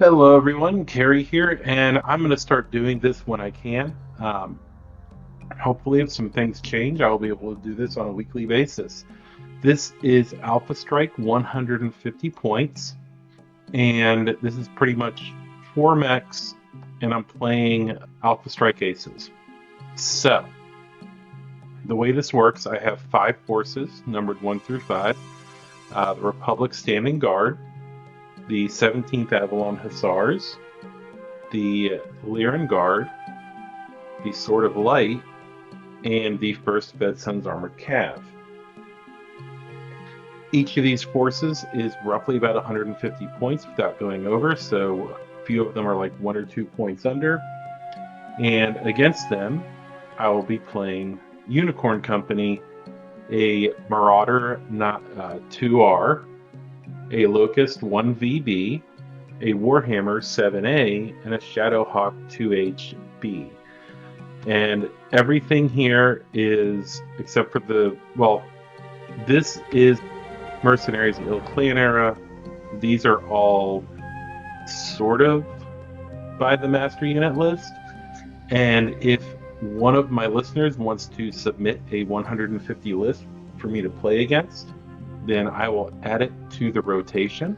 Hello everyone, Carrie here, and I'm going to start doing this when I can. Hopefully, if some things change, I'll be able to do this on a weekly basis. This is Alpha Strike 150 points, and this is pretty much 4 mechs, and I'm playing Alpha Strike Aces. So, the way this works, I have 5 forces, numbered 1 through 5. The Republic Standing Guard, the 17th Avalon Hussars, the Lyran Guard, the Sword of Light, and the 1st Bedson's Armored Cav. Each of these forces is roughly about 150 points without going over, so a few of them are like 1 or 2 points under. And against them, I will be playing Unicorn Company, a Marauder 2R, a Locust 1VB, a Warhammer 7A, and a Shadowhawk 2HB. And everything here is, except for this is Mercenaries Ill Clan era. These are all sort of by the master unit list. And if one of my listeners wants to submit a 150 list for me to play against, then I will add it to the rotation.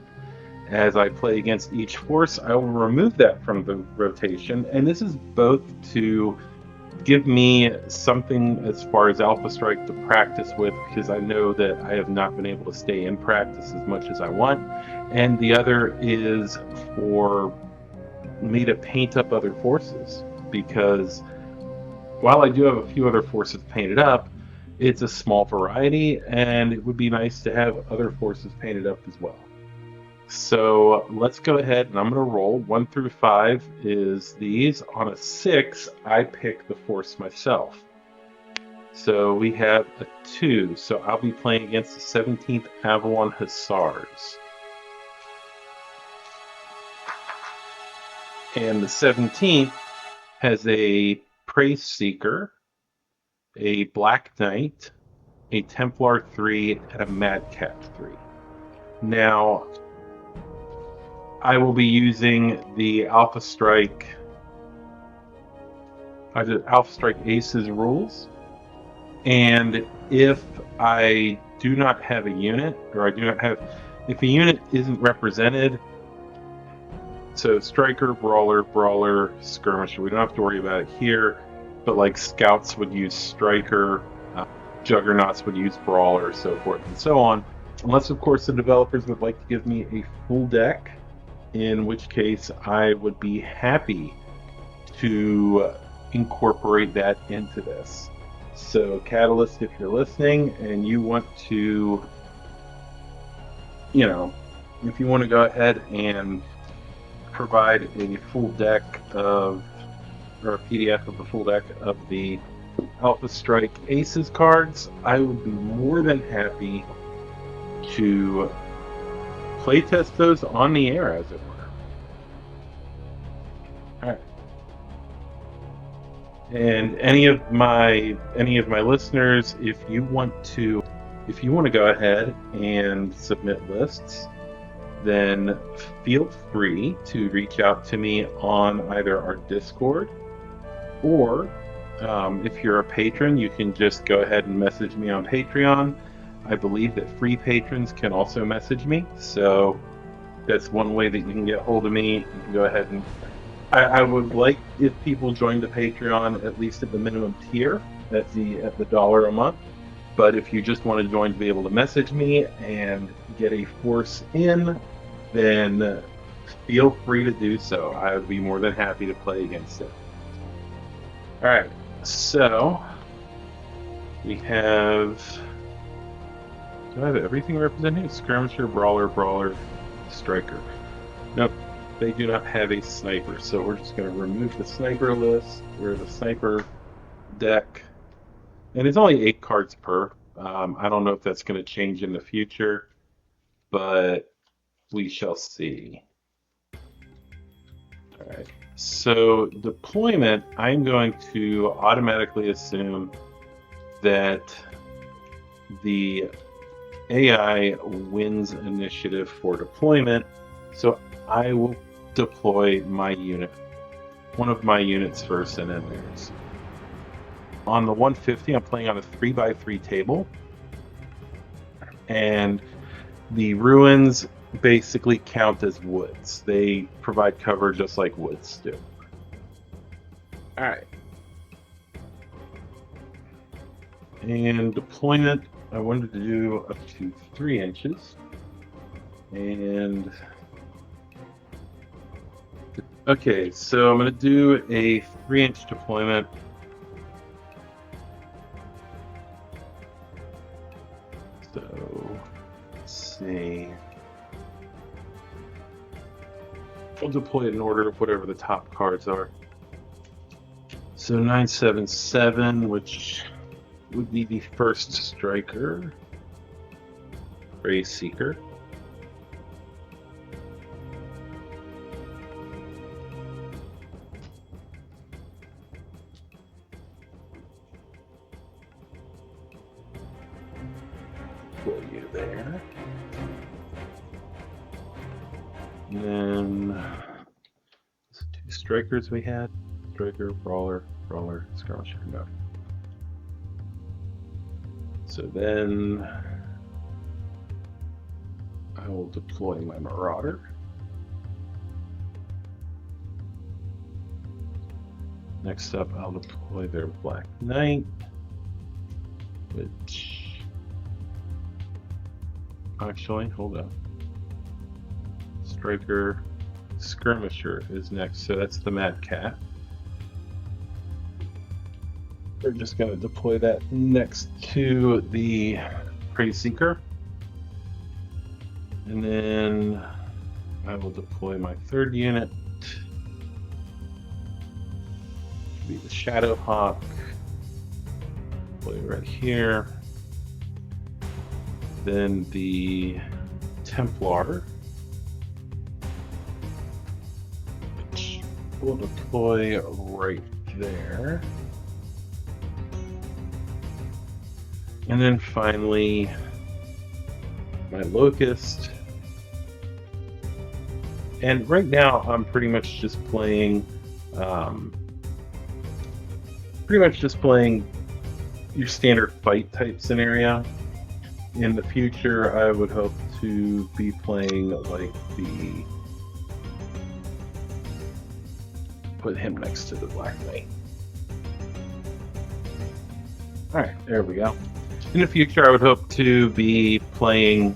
As I play against each force, I will remove that from the rotation, and this is both to give me something as far as Alpha Strike to practice with, because I know that I have not been able to stay in practice as much as I want, and the other is for me to paint up other forces, because while I do have a few other forces painted up, it's a small variety, and it would be nice to have other forces painted up as well. So let's go ahead, and I'm going to roll. 1 through 5 is these. On a 6, I pick the force myself. So we have a 2, so I'll be playing against the 17th Avalon Hussars. And the 17th has a Praise Seeker, a Black Knight, a Templar 3, and a Madcap 3. Now, I will be using the Alpha Strike Aces rules, and if I do not have a unit, or if a unit isn't represented, so Striker, Brawler, Skirmisher, we don't have to worry about it here, but like Scouts would use Striker, Juggernauts would use Brawler, so forth and so on. Unless, of course, the developers would like to give me a full deck, in which case I would be happy to incorporate that into this. So, Catalyst, if you're listening and you want to, if you want to go ahead and provide a full deck or a PDF of the full deck of the Alpha Strike Aces cards, I would be more than happy to playtest those on the air, as it were. All right. And any of my listeners, if you want to go ahead and submit lists, then feel free to reach out to me on either our Discord, or if you're a patron, you can just go ahead and message me on Patreon. I believe that free patrons can also message me, so that's one way that you can get hold of me. You can go ahead and I would like if people join the Patreon at least at the minimum tier at the $1 a month. But if you just want to join to be able to message me and get a force in, then feel free to do so. I would be more than happy to play against it. All right, so we have. Do I have everything represented? Skirmisher, Brawler, Striker. Nope, they do not have a sniper, so we're just going to remove the sniper list, or the sniper deck. And it's only 8 cards per. I don't know if that's going to change in the future, but we shall see. Alright, so deployment, I'm going to automatically assume that the AI wins initiative for deployment, so I will deploy my unit, one of my units first, and then theirs. On the 150, I'm playing on a 3x3 table, and the ruins basically count as woods. They provide cover just like woods do. All right. And deployment, I wanted to do up to 3 inches. And okay, so I'm going to do a 3-inch deployment. So let's see. We'll deploy it in order of whatever the top cards are. So 977, which would be the first striker, Prey Seeker. Put you there. And then 2 strikers we had. Striker, Brawler, Skirmisher, no. So then I will deploy my Marauder. Next up, I'll deploy their Black Knight, which actually, hold on. Striker, Skirmisher is next, so that's the Mad Cat. We're just going to deploy that next to the Prey Seeker. And then I will deploy my 3rd unit. It'll be the Shadow Hawk. Deploy right here. Then the Templar, which we'll deploy right there. And then finally, my Locust. And right now, I'm pretty much just playing your standard fight type scenario. In the future, I would hope to be playing like put him next to the Black Knight. All right, there we go. In the future, I would hope to be playing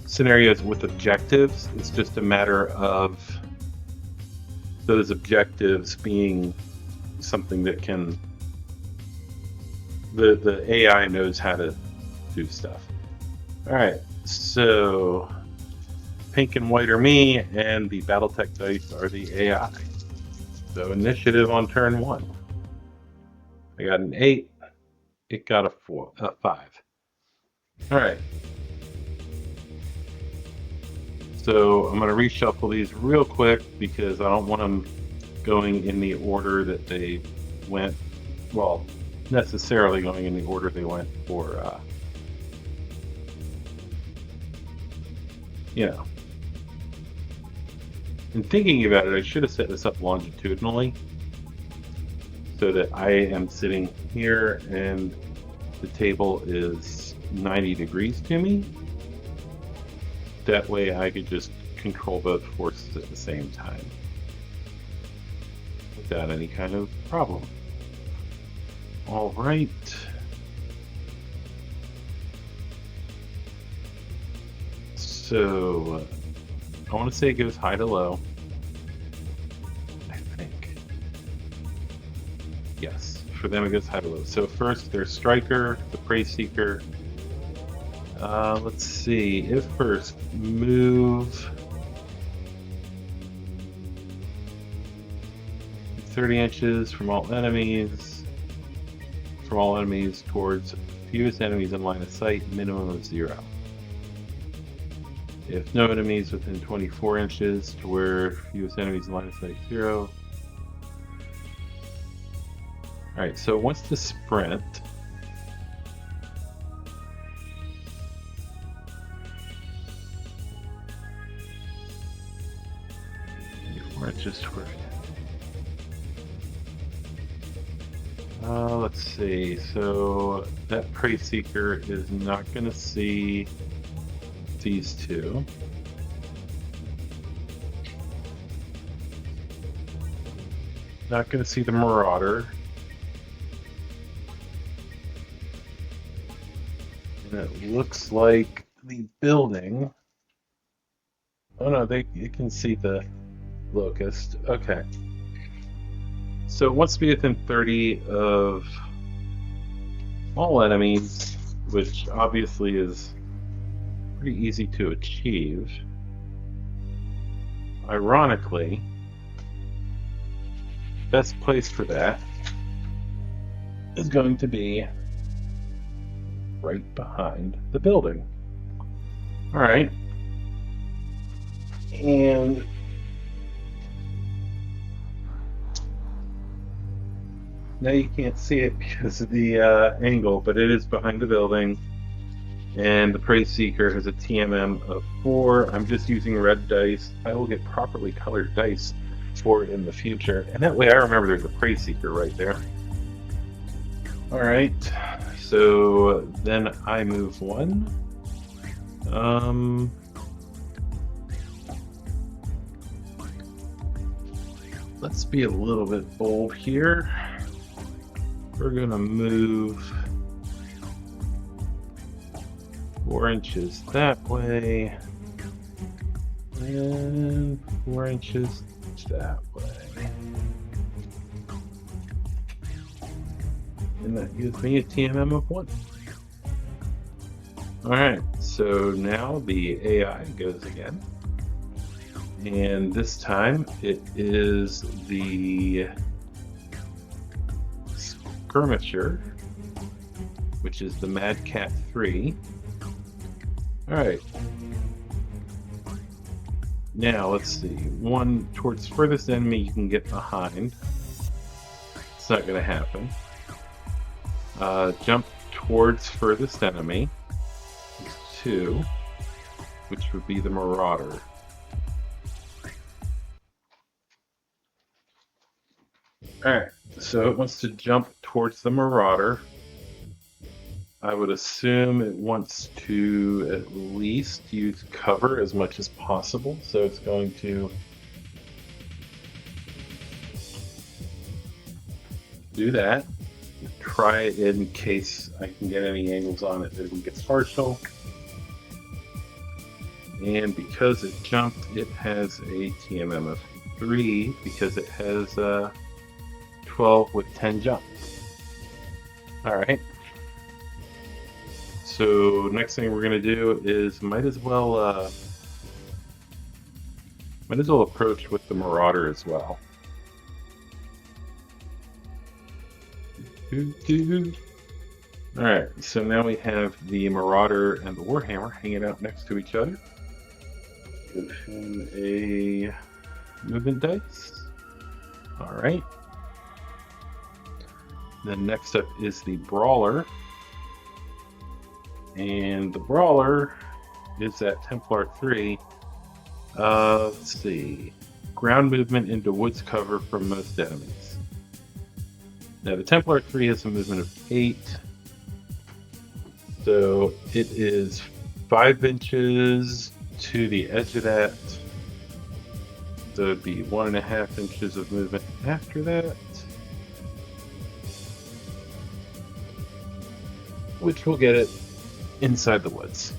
scenarios with objectives. It's just a matter of those objectives being something that can the AI knows how to do stuff. All right, so pink and white are me, and the Battletech dice are the AI. So initiative on turn 1. I got an 8. It got a 5. All right. So I'm going to reshuffle these real quick because I don't want them going in the order that they went. Well, necessarily going in the order they went for, you know. And thinking about it, I should have set this up longitudinally, so that I am sitting here and the table is 90 degrees to me. That way I could just control both forces at the same time without any kind of problem. All right. So I want to say it goes high to low. Yes, for them it goes high to low. So first there's Striker, the Prey Seeker. Let's see, if first move 30 inches from all enemies towards fewest enemies in line of sight, minimum of 0. If no enemies within 24 inches to where fewest enemies in line of sight, 0. Alright, so once the sprint, More inches toward. Let's see. So that Prey Seeker is not going to see these two. Not going to see the Marauder. And it looks like the building. Oh no, you can see the Locust. Okay. So it wants to be within 30 of all enemies, which obviously is pretty easy to achieve. Ironically, best place for that is going to be right behind the building. Alright. And now you can't see it because of the angle, but it is behind the building. And the Prey Seeker has a TMM of 4. I'm just using red dice. I will get properly colored dice for it in the future. And that way I remember there's a Prey Seeker right there. Alright, so then I move 1. Let's be a little bit bold here. We're going to move 4 inches that way and 4 inches that way. And that gives me a TMM of 1. Alright, so now the AI goes again. And this time it is the Skirmisher, which is the Mad Cat 3. Alright. Now, let's see. One towards furthest enemy you can get behind. It's not going to happen. Jump towards furthest enemy. 2, which would be the Marauder. Alright, so it wants to jump towards the Marauder. I would assume it wants to at least use cover as much as possible, so it's going to do that. Try it in case I can get any angles on it that it gets partial. And because it jumped, it has a TMM of 3 because it has 12 with 10 jumps. Alright. So next thing we're going to do is might as well approach with the Marauder as well. Alright, so now we have the Marauder and the Warhammer hanging out next to each other. Give him a movement dice. Alright. Then next up is the Brawler. And the Brawler is at Templar 3. Let's see. Ground movement into woods cover from most enemies. Now the Templar 3 has a movement of 8. So it is 5 inches to the edge of that. So it'd be 1.5 inches of movement after that. Which will get it inside the woods.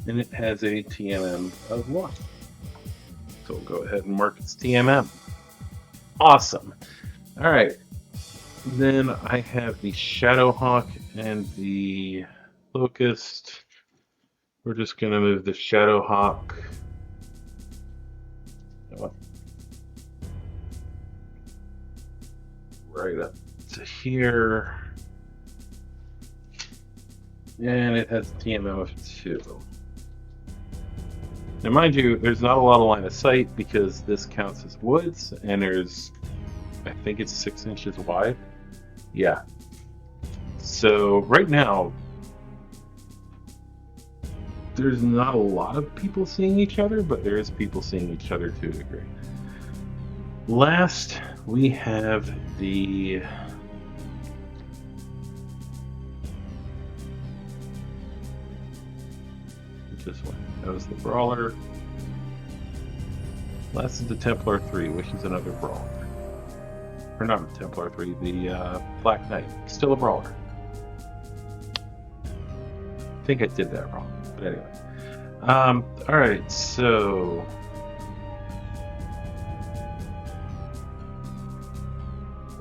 And it has a TMM of 1. So we'll go ahead and mark its TMM. Awesome. Alright. Then I have the Shadowhawk and the Locust. We're just going to move the Shadowhawk right up to here. And it has a TMM of 2. Now mind you, there's not a lot of line of sight because this counts as woods, and there's, I think it's 6 inches wide. Yeah. So right now, there's not a lot of people seeing each other, but there is people seeing each other to a degree. Last, we have the this one. That was the Brawler. Last is the Templar 3, which is another Brawler. Or not the Templar 3, the Black Knight. Still a Brawler. I think I did that wrong, but anyway. Alright, so...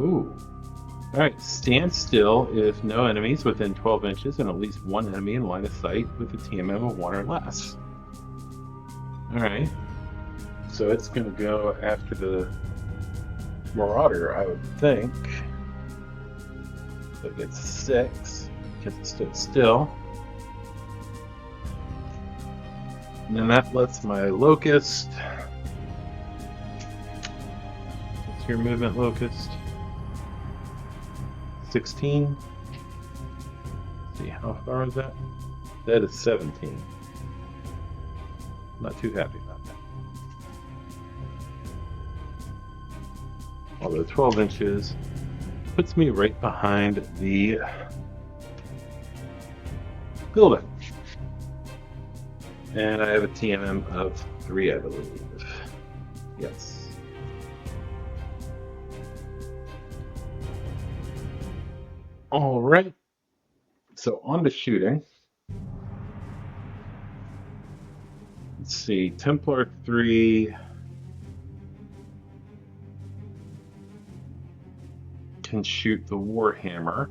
Ooh. Alright, stand still if no enemies within 12 inches and at least one enemy in line of sight with a TMM of 1 or less. Alright. So it's going to go after the Marauder, I would think. So it gets 6 because it stood still. And then that lets my Locust. What's your movement, Locust? 16. Let's see, how far is that? That is 17. Not too happy about that. Although 12 inches puts me right behind the building. And I have a TMM of 3, I believe. Yes. All right. So on to shooting. Let's see. Templar 3 can shoot the Warhammer.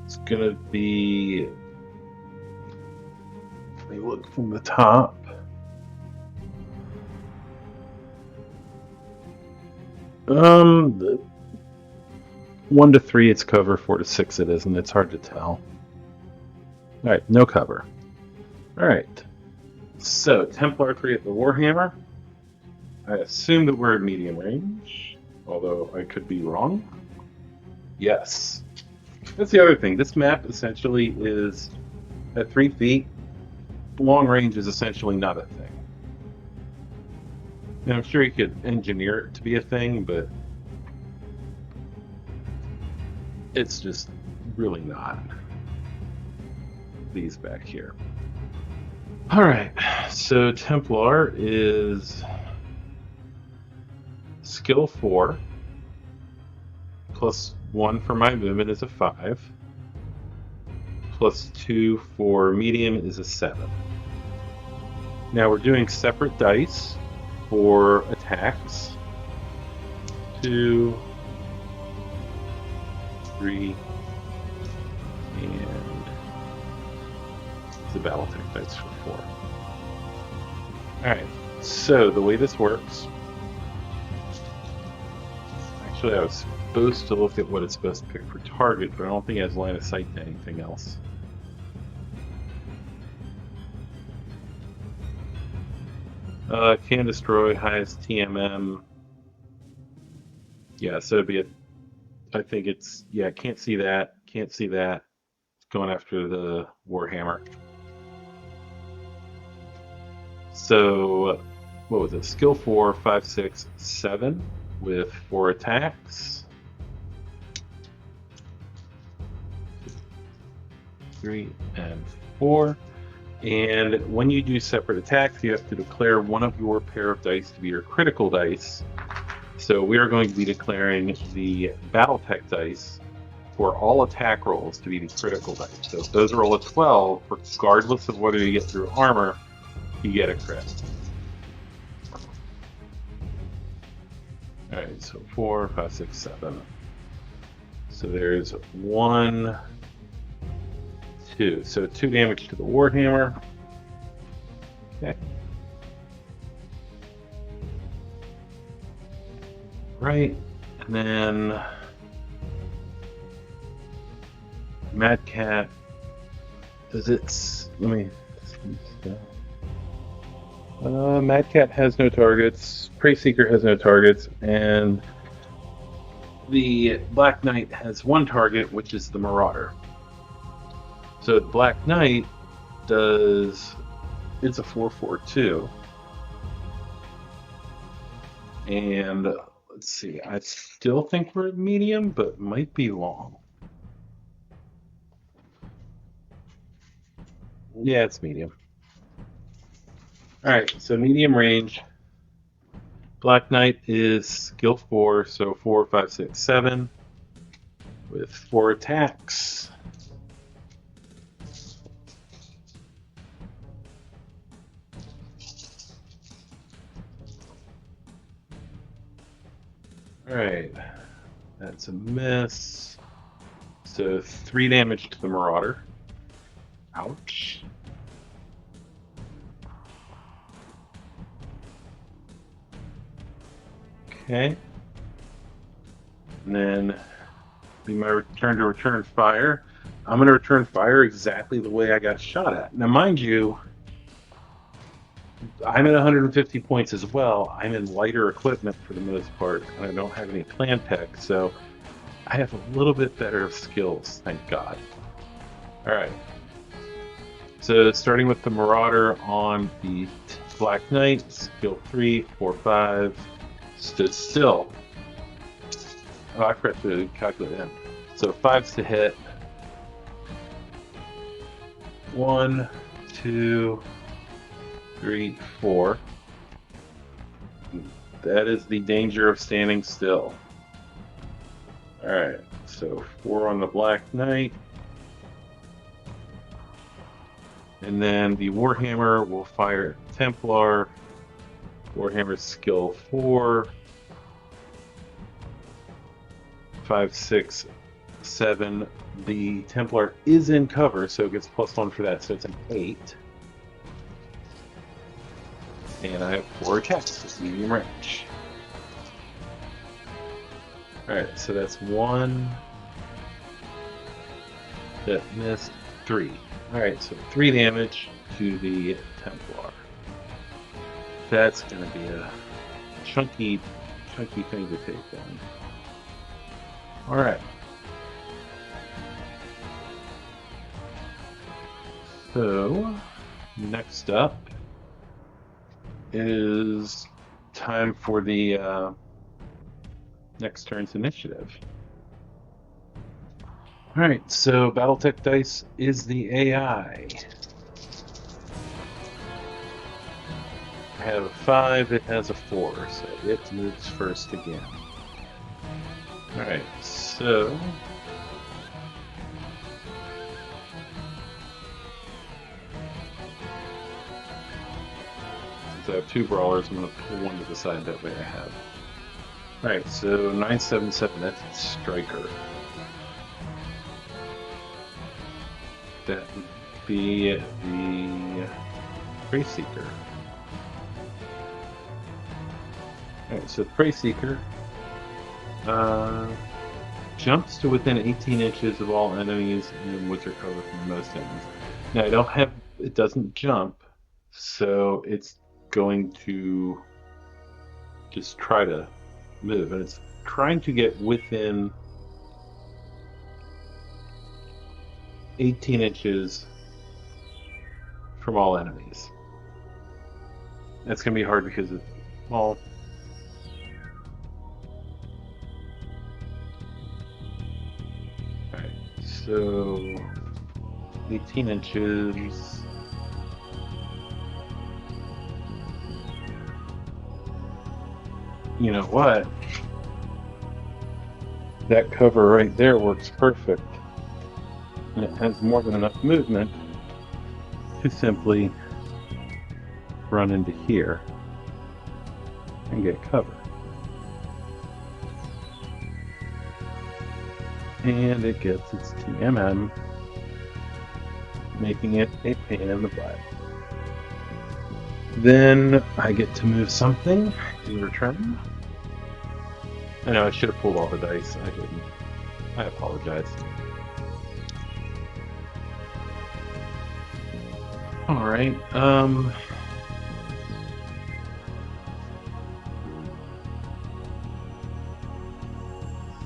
It's gonna be, let me look from the top. The 1 to 3 it's cover, 4 to 6 it isn't. It's hard to tell. Alright, no cover. Alright. So, Templar 3 at the Warhammer. I assume that we're at medium range, although I could be wrong. Yes. That's the other thing. This map essentially is at 3 feet. Long range is essentially not a thing. Now, I'm sure you could engineer it to be a thing, but it's just really not. These back here. Alright, so Templar is skill 4, plus 1 for my movement is a 5, plus 2 for medium is a 7. Now we're doing separate dice for attacks. 2, 3, and the Battletech dice for 4. Alright, so the way this works, actually I was supposed to look at what it's supposed to pick for target, but I don't think it has line of sight to anything else. Can destroy, highest TMM. Yeah, so it'd be I think it's, yeah, can't see that, can't see that. It's going after the Warhammer. So, what was it? Skill 4, 5, 6, 7 with 4 attacks. 3 and 4. And when you do separate attacks, you have to declare one of your pair of dice to be your critical dice. So we are going to be declaring the Battletech dice for all attack rolls to be the critical dice. So if those roll a 12, regardless of whether you get through armor, you get a crit. Alright, so 4, 5, 6, 7. So there's 1, 2. So 2 damage to the Warhammer. Okay. Right, and then Mad Cat. Does it? Let me see. Mad Cat has no targets. Prey Seeker has no targets, and the Black Knight has 1 target, which is the Marauder. So the Black Knight does, it's a 4/4/2. And let's see, I still think we're at medium, but might be long. Yeah, it's medium. All right, so medium range. Black Knight is skill 4, so 4, 5, 6, 7, with 4 attacks. All right, that's a miss. So 3 damage to the Marauder. Ouch. Okay. And then be my turn to return fire. I'm going to return fire exactly the way I got shot at. Now, mind you, I'm at 150 points as well. I'm in lighter equipment for the most part, and I don't have any plan tech, so I have a little bit better skills, thank God. All right. So starting with the Marauder on the Black Knight, skill 3, 4, 5, stood still. Oh, I forgot to calculate in. So 5's to hit. 1, 2, 3, 4. That is the danger of standing still. Alright, so 4 on the Black Knight. And then the Warhammer will fire Templar. Warhammer skill 4. 5, 6, 7. The Templar is in cover, so it gets +1 for that, so it's an 8. And I have 4 attacks with medium range. Alright, so that's 1. That missed. 3. Alright, so 3 damage to the Templar. That's going to be a chunky thing to take down. Alright. So, next up is time for the next turn's initiative. Alright, so Battletech Dice is the AI. I have a 5, it has a 4, so it moves first again. Alright, so since I have 2 Brawlers, I'm going to pull one to the side, that way I have. Alright, so 977, that's Striker. That would be the Prey Seeker. Alright, so the Prey Seeker jumps to within 18 inches of all enemies and would recover from most enemies. Now I don't have, it doesn't jump, so it's going to just try to move, and it's trying to get within 18 inches from all enemies. That's going to be hard because it's, well, alright, so 18 inches. You know what? That cover right there works perfect. And it has more than enough movement to simply run into here and get cover. And it gets its TMM, making it a pain in the butt. Then I get to move something in return. I know I should have pulled all the dice. I didn't. I apologize. Alright, let's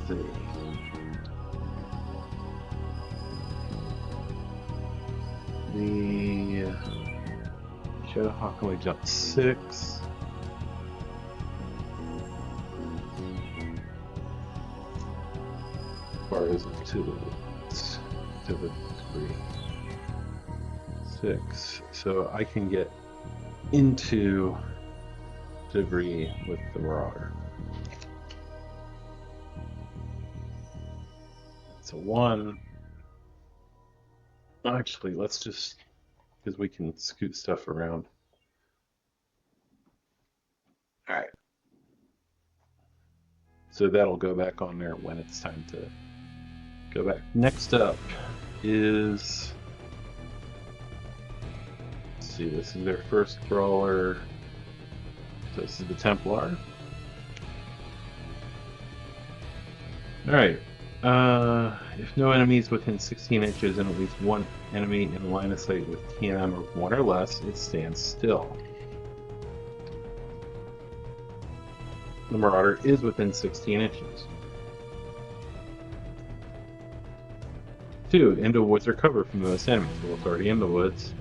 see. The Shadowhawk only jumped 6. Far is it to the degree? 6. So I can get into debris with the Marauder. It's a 1. Actually, let's just, because we can scoot stuff around. Alright. So that'll go back on there when it's time to go back. Next up is, let's see, this is their first Brawler. So this is the Templar. Alright. If no enemies within 16 inches and at least one enemy in line of sight with TM of 1 or less, it stands still. The Marauder is within 16 inches. 2. Into woods or cover from most enemies. Well, it's already in the woods.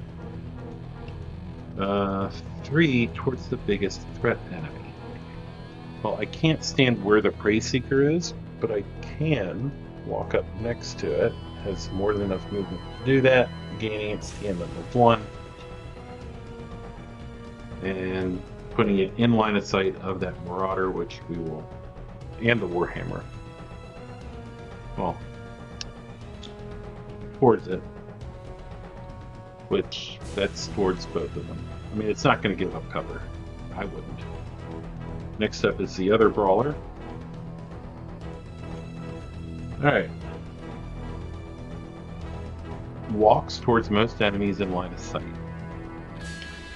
3. Towards the biggest threat enemy. Well, I can't stand where the Prey Seeker is, but I can walk up next to it. Has more than enough movement to do that, gaining its TM of 1. And putting it in line of sight of that Marauder, which we will, and the Warhammer. Well, towards it, which that's towards both of them. I mean, it's not going to give up cover. I wouldn't. Next up is the other Brawler. Alright. Walks towards most enemies in line of sight.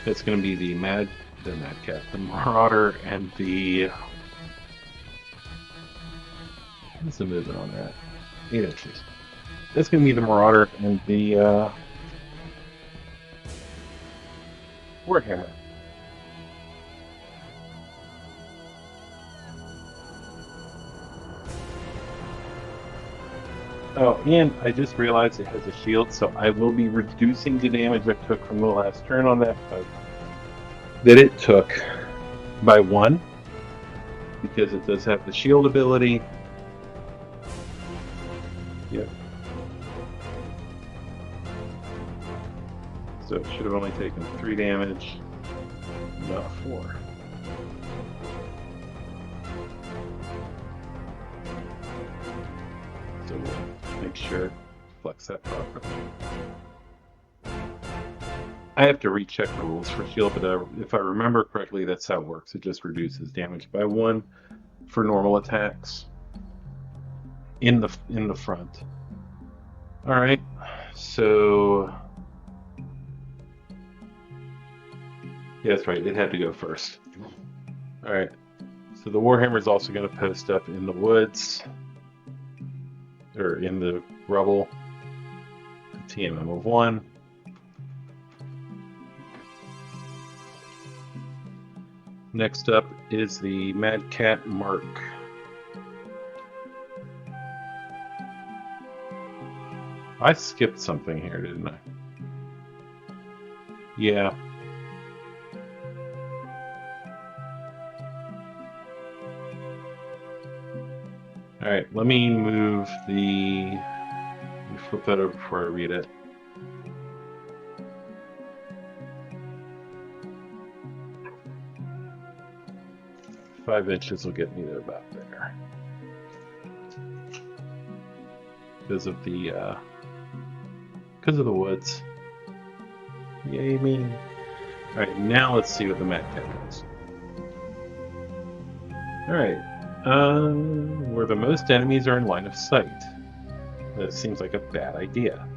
That's going to be the Madcat, the Marauder, and the... What's the movement on that? 8 inches. That's going to be the Marauder and the Warhammer. Oh, and I just realized it has a shield, so I will be reducing the damage I took from the last turn on that fight. That it took by 1, because it does have the shield ability. Yep. So it should have only taken 3 damage, not 4. So we'll make sure to flex that properly. I have to recheck the rules for shield, but if I remember correctly, that's how it works. It just reduces damage by 1 for normal attacks in the front. All right, so yeah, that's right. It had to go first. All right, so the Warhammer is also going to post up in the woods or in the rubble. TMM of 1. Next up is the Madcat Mark. I skipped something here, didn't I? Yeah. Alright, let me move the... Let me flip that over before I read it. Five inches will get me to about there. Because of the woods. Yay me. Alright, now let's see what the Madcat does. Alright. Where the most enemies are in line of sight. That seems like a bad idea.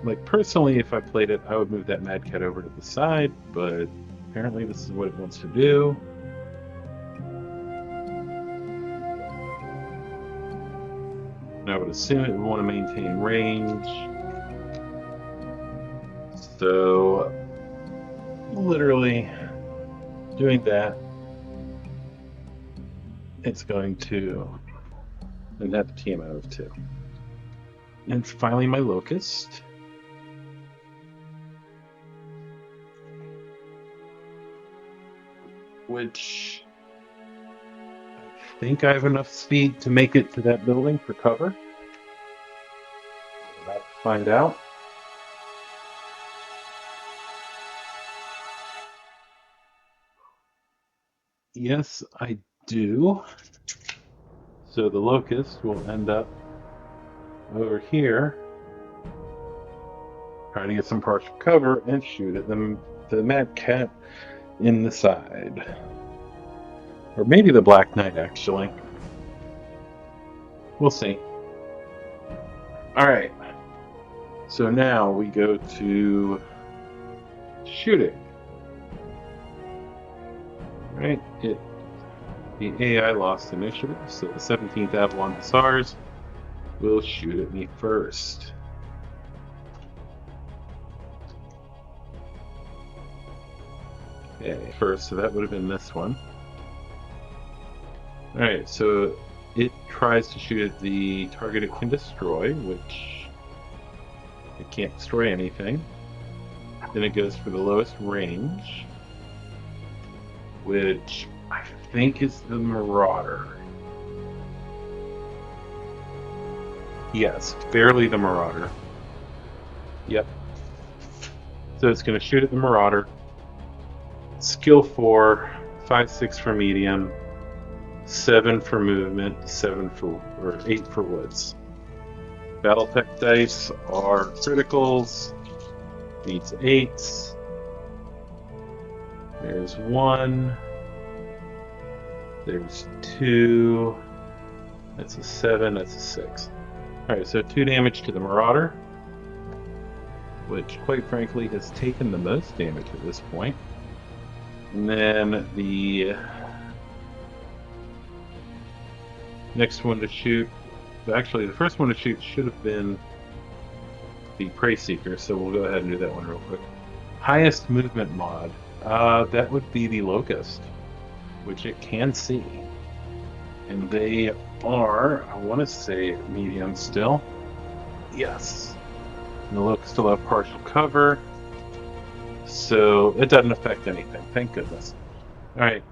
Like, personally, if I played it, I would move that Madcat over to the side, but apparently this is what it wants to do. And I would assume it would want to maintain range. So, literally doing that. it's going to, and have a team out of 2. And finally, my Locust. Which I think I have enough speed to make it to that building for cover. We're about to find out. Yes, I do. So the Locust will end up over here, trying to get some partial cover and shoot at them, the Mad Cat in the side. Or maybe the Black Knight, actually. We'll see. Alright. So now we go to shooting. Right? The AI lost initiative, so the 17th Avalon Hussars will shoot at me first. Okay, first, so that would have been this one. Alright, so it tries to shoot at the target it can destroy, which it can't destroy anything. Then it goes for the lowest range, which I think is the Marauder. Yes, barely the Marauder. Yep. So it's going to shoot at the Marauder. Skill 4, 5/6 for medium, 7 for movement, 8 for woods. Battletech dice are criticals. Needs 8s. There's 1. There's 2. That's a 7. That's a 6. Alright, so 2 damage to the Marauder, which quite frankly has taken the most damage at this point. And then the next one to shoot, actually the first one to shoot should have been the Prey Seeker, so we'll go ahead and do that one real quick. Highest movement mod, that would be the Locust, which it can see. And they are, I want to say, medium still. Yes. And the Locust will have partial cover, so it doesn't affect anything, thank goodness. Alright,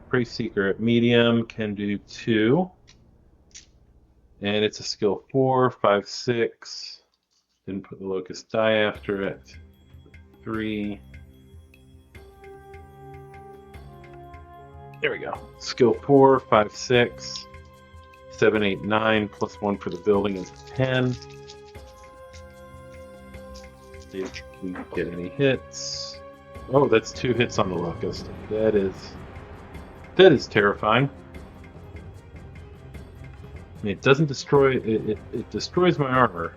Prey Seeker at medium can do 2. And it's a skill 4, 5/6. Didn't put the Locust die after it. 3. There we go. Skill 4, 5/6. 7, 8, 9, plus 1 for the building is 10. See if we can get any hits. Oh, that's 2 hits on the Locust. That is terrifying. It doesn't destroy it destroys my armor.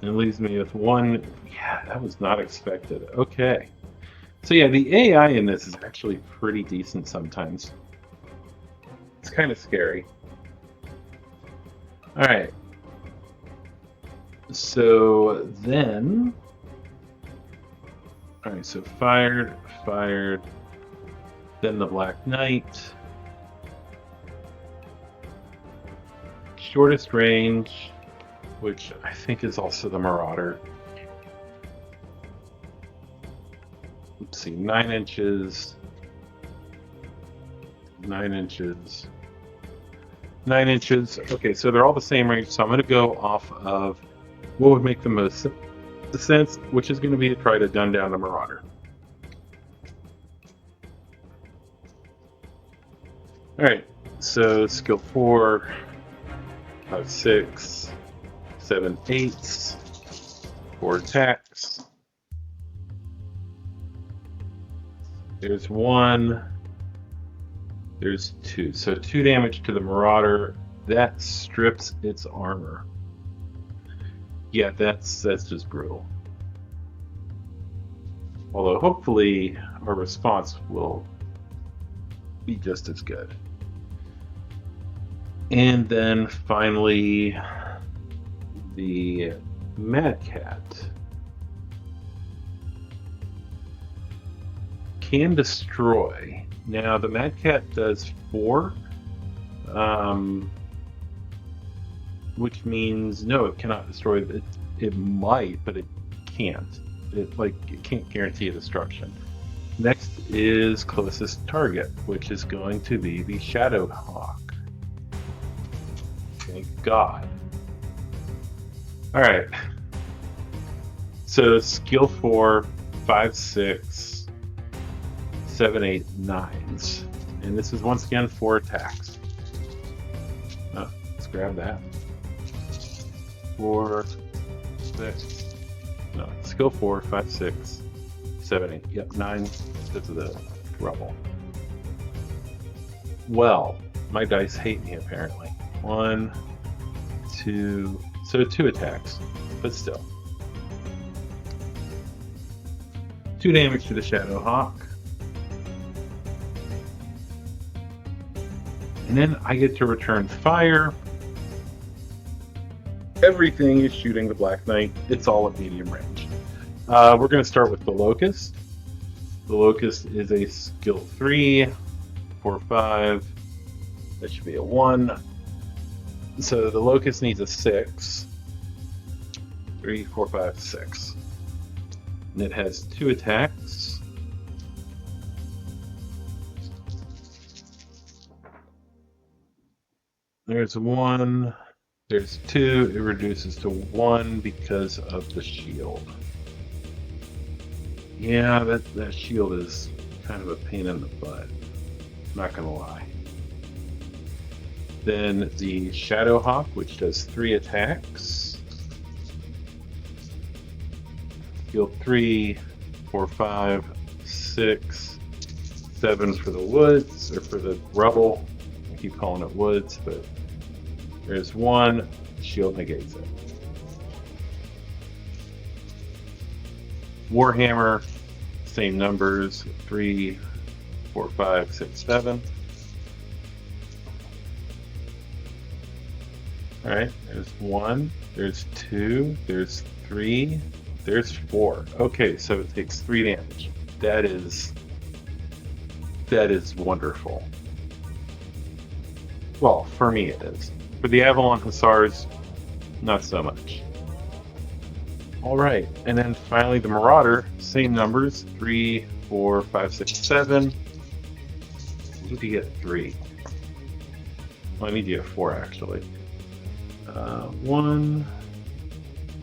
And leaves me with 1. Yeah, that was not expected. Okay. So yeah, the AI in this is actually pretty decent sometimes. It's kind of scary. Alright. So then... Alright, so fired. Then the Black Knight. Shortest range, which I think is also the Marauder. Let's see, 9 inches. 9 inches. 9 inches. Okay, so they're all the same range, so I'm going to go off of what would make the most sense, which is going to be to try to gun down the Marauder. Alright, so skill 4, 5, 6, 7, 8, 4 attacks. There's 1. There's 2. So 2 damage to the Marauder. That strips its armor. Yeah, that's just brutal. Although hopefully our response will be just as good. And then finally, the Mad Cat can destroy. Now the Mad Cat does 4, which means no, it cannot destroy. It might, but it can't. It can't guarantee a destruction. Next is closest target, which is going to be the Shadow Hawk. Thank God. All right. So skill 4, 5, 6, 7, 8, 9s. And this is once again 4 attacks. Oh, let's grab that. 4, 6. No, skill 4, 5, 6, 7, 8. Yep, 9 because of the rubble. Well, my dice hate me apparently. 1, 2. So 2 attacks, but still. 2 damage to the Shadow Hawk. And then I get to return fire. Everything is shooting the Black Knight. It's all at medium range. We're going to start with the Locust. The Locust is a skill 3, 4, 5. That should be a 1. So the Locust needs a 6. 3, 4, 5, 6. And it has 2 attacks. There's 1. There's 2. It reduces to 1 because of the shield. Yeah, that shield is kind of a pain in the butt. Not gonna lie. Then the Shadow Hawk, which does 3 attacks. Skill 3, 4, 5, 6, 7 for the woods, or for the rubble. I keep calling it woods, but there's 1. Shield negates it. Warhammer, same numbers, 3, 4, 5, 6, 7. Alright, there's 1, there's 2, there's 3, there's 4. Okay, so it takes 3 damage. That is wonderful. Well, for me it is. For the Avalon Hussars, not so much. Alright, and then finally the Marauder, same numbers, 3, 4, 5, 6, 7. I need to get 3. Well, I need to get 4 actually. 1.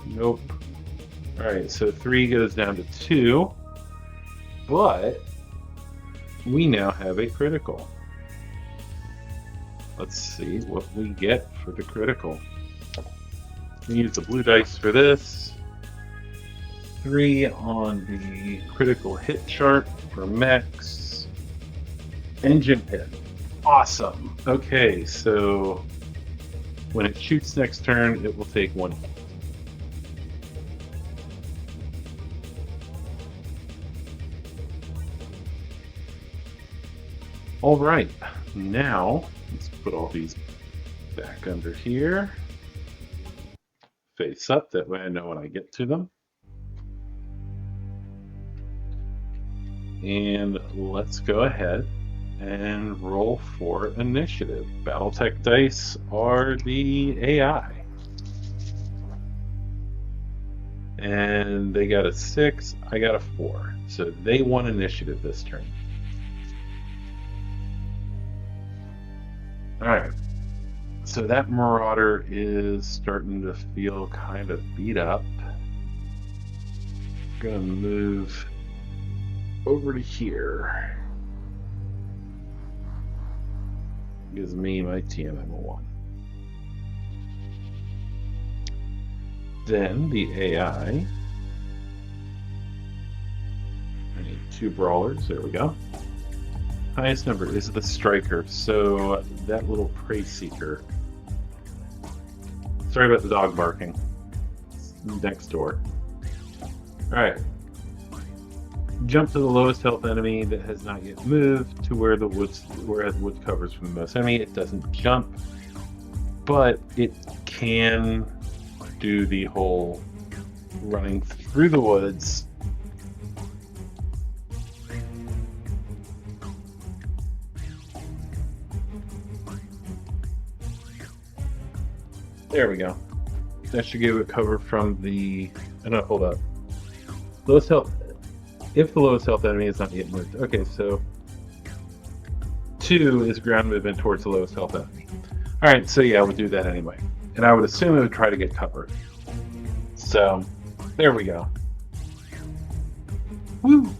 Nope. Alright, so 3 goes down to 2. But we now have a critical. Let's see what we get for the critical. We use the blue dice for this. 3 on the critical hit chart for mechs. Engine hit. Awesome. Okay, so when it shoots next turn, it will take 1 hit. All right, now let's put all these back under here. Face up, that way I know when I get to them. And let's go ahead and roll for initiative. Battletech dice are the AI. And they got a 6, I got a 4. So they won initiative this turn. Alright, so that Marauder is starting to feel kind of beat up. I'm gonna move over to here. Gives me my TMM1. Then the AI. I need 2 brawlers, there we go. Highest number is the striker, so that little prey seeker. Sorry about the dog barking. It's next door. Alright. Jump to the lowest health enemy that has not yet moved to where the woods, where it has wood covers from the most enemy. It doesn't jump, but it can do the whole running through the woods There we go. That should give it cover from the... no, hold up. Lowest health... If the lowest health enemy is not yet moved. Okay, so... 2 is ground movement towards the lowest health enemy. Alright, so yeah, we'll do that anyway. And I would assume it would try to get covered. So, there we go. Woo!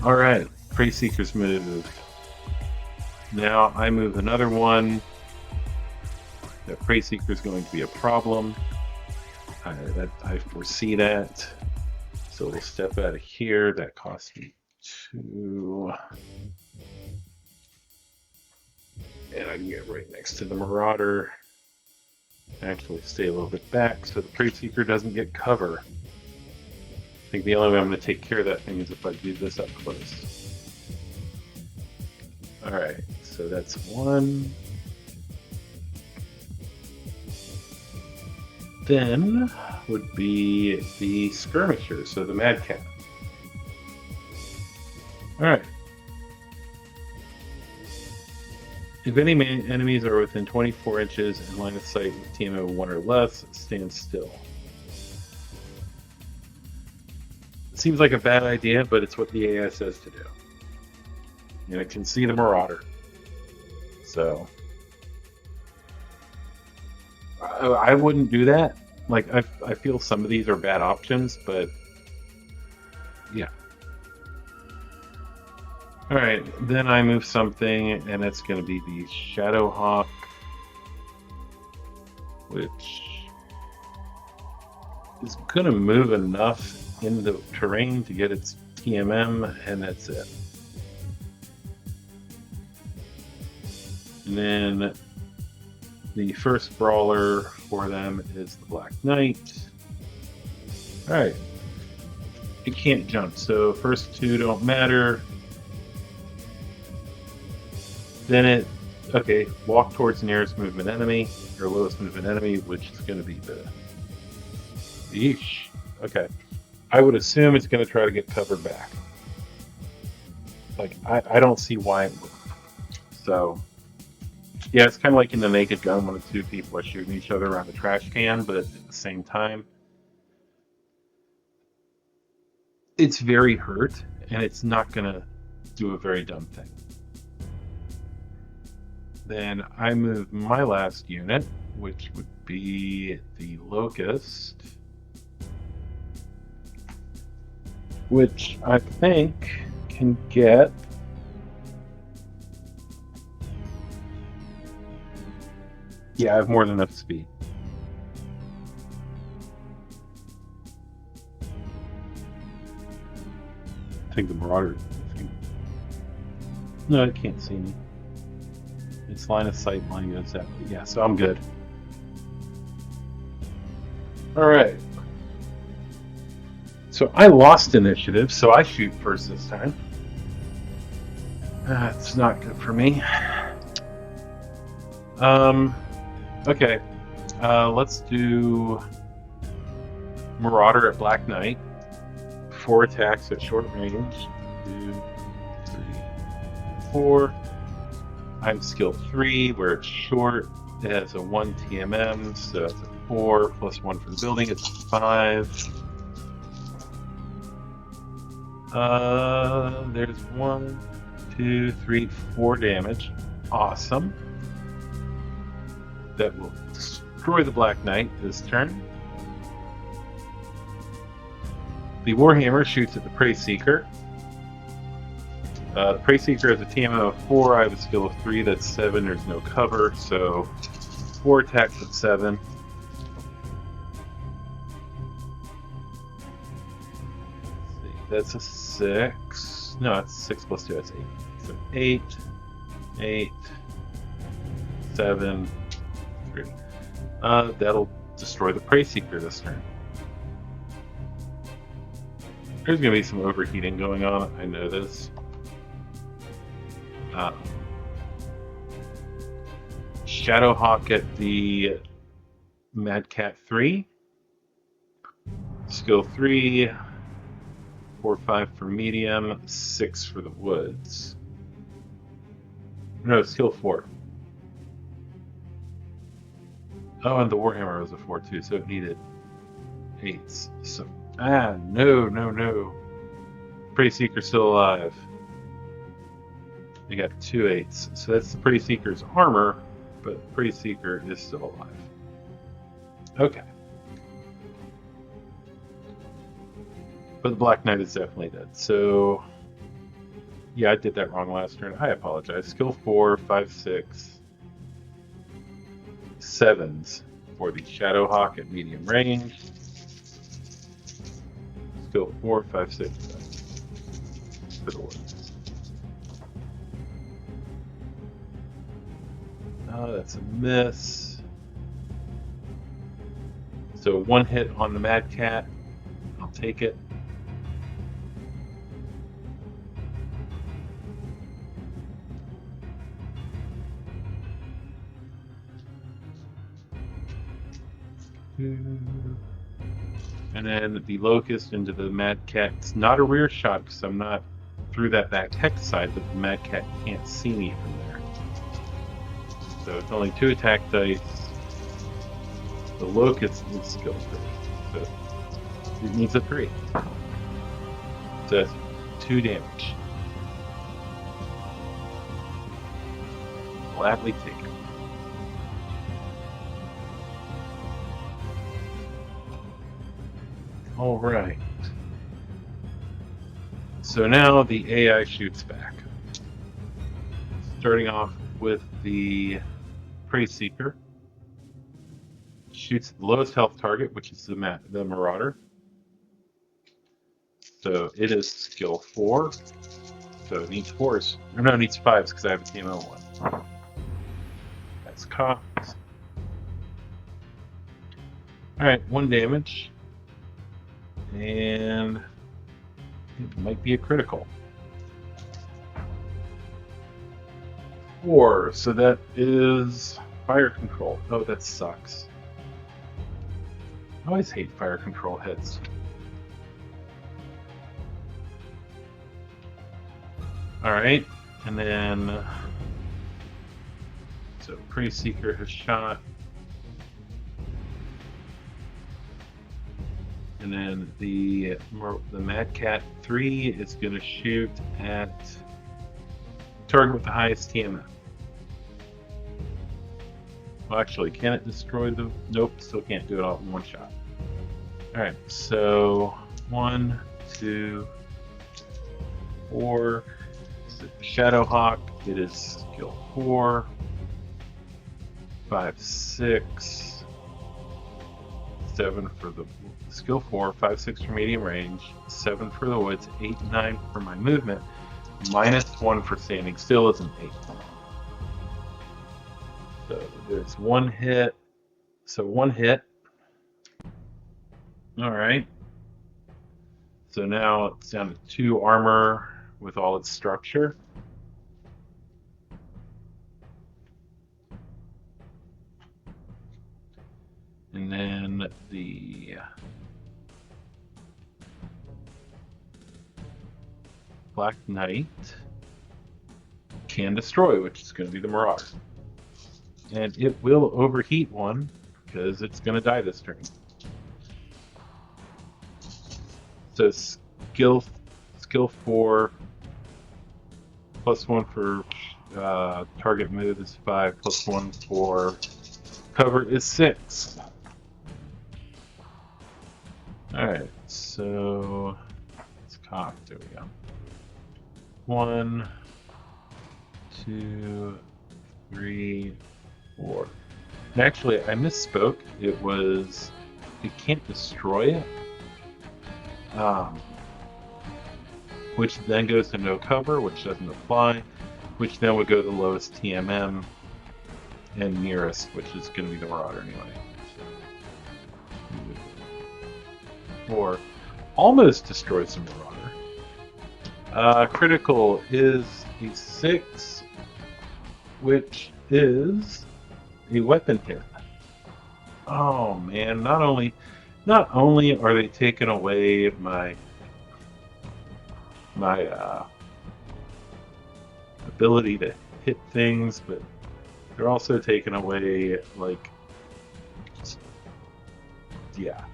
Alright, Prey Seeker's moved. Now I move another one. The Prey Seeker is going to be a problem. I foresee that. So we'll step out of here. That costs me 2. And I can get right next to the Marauder. Actually stay a little bit back so the Prey Seeker doesn't get cover. I think the only way I'm going to take care of that thing is if I do this up close. Alright, so that's 1. Then would be the Skirmisher, so the Mad Cat. Alright. If any enemies are within 24 inches in line of sight with TMO 1 or less, stand still. It seems like a bad idea, but it's what the AI says to do. And it can see the Marauder. So... I wouldn't do that. Like, I feel some of these are bad options, but... yeah. Alright, then I move something, and it's going to be the Shadowhawk, which is going to move enough in the terrain to get its TMM, and that's it. And then the first Brawler for them is the Black Knight. Alright, it can't jump, so first 2 don't matter. Then it, okay, walk towards the nearest movement enemy, or lowest movement enemy, which is going to be the... Yeesh. Okay. I would assume it's going to try to get covered back. Like, I don't see why it would. So, yeah, it's kind of like in the Naked Gun when the 2 people are shooting each other around the trash can, but at the same time, it's very hurt, and it's not going to do a very dumb thing. Then I move my last unit, which would be the Locust, which I think can get... yeah, I have more than enough speed. I think the Marauder... no, it can't see me. Its line of sight line goes out. Yeah, so I'm good. Alright. So I lost initiative, so I shoot first this time. It's not good for me. Okay. Let's do Marauder at Black Knight. 4 attacks at short range. 2, 3, 4. I'm skill 3, where it's short. It has a 1 TMM, so it's a 4 plus 1 for the building. It's 5. There's 1, 2, 3, 4 damage. Awesome. That will destroy the Black Knight this turn. The Warhammer shoots at the Prey Seeker. The Prey Seeker has a TMO of 4, I have a skill of 3, that's 7, there's no cover, so 4 attacks at 7. Let's see, that's a 6. No, it's 6 plus 2, that's 8. So 8, 8, 7, 3. That'll destroy the Prey Seeker this turn. There's going to be some overheating going on, I know this. Shadowhawk at the Mad Cat 3. Skill 3. 4, 5 for medium. 6 for the woods. No, skill 4. Oh, and the Warhammer was a 4 too, so it needed 8s. So, no. Pretty Seeker's still alive. We got 2 8s. So that's the Pretty Seeker's armor, but Pretty Seeker is still alive. Okay. But the Black Knight is definitely dead. So, yeah, I did that wrong last turn. I apologize. Skill 4, 5, 6, 7s for the Shadowhawk at medium range. Skill 4, 5, 6, 7 for the Woods. Oh, that's a miss. So 1 hit on the Mad Cat. I'll take it. And then the Locust into the Mad Cat. It's not a rear shot because I'm not through that back hex side, but the Mad Cat can't see me from there. So it's only 2 attack dice. The Locust is skill 3. So it needs a 3. So that's 2 damage. Gladly take it. All right. So now the AI shoots back. Starting off with the Prey Seeker. Shoots the lowest health target, which is the Marauder. So it is skill 4. So it needs 4s. Or no, it needs 5s because I have a TMO 1. That's cocked. Alright, 1 damage. And it might be a critical. 4, so that is fire control. Oh, that sucks. I always hate fire control hits. Alright, and then so Prey Seeker has shot. And then the Mad Cat 3 is going to shoot at target with the highest TMF. Well, actually, can it destroy the... Nope, still can't do it all in one shot. Alright, so 1, 2, 4. Shadowhawk, it is skill 4. 5, 6. 7 for the skill 4, 5, 6 for medium range, 7 for the woods, 8, 9 for my movement, -1 for standing still is an 8. So there's 1 hit. So 1 hit. Alright. So now it's down to 2 armor with all its structure. And then the Black Knight can destroy, which is going to be the Marauder. And it will overheat 1 because it's going to die this turn. So skill 4 +1 for target move is 5, +1 for cover is 6. Alright, so it's cocked. There we go. 1, 2, 3, 4. And actually, I misspoke. It can't destroy it. Which then goes to no cover, which doesn't apply, which then would go to the lowest TMM and nearest, which is going to be the Marauder anyway. Or almost destroys the Marauder. Critical is a 6, which is a weapon hit. Oh man! Not only are they taking away my ability to hit things, but they're also taking away like yeah,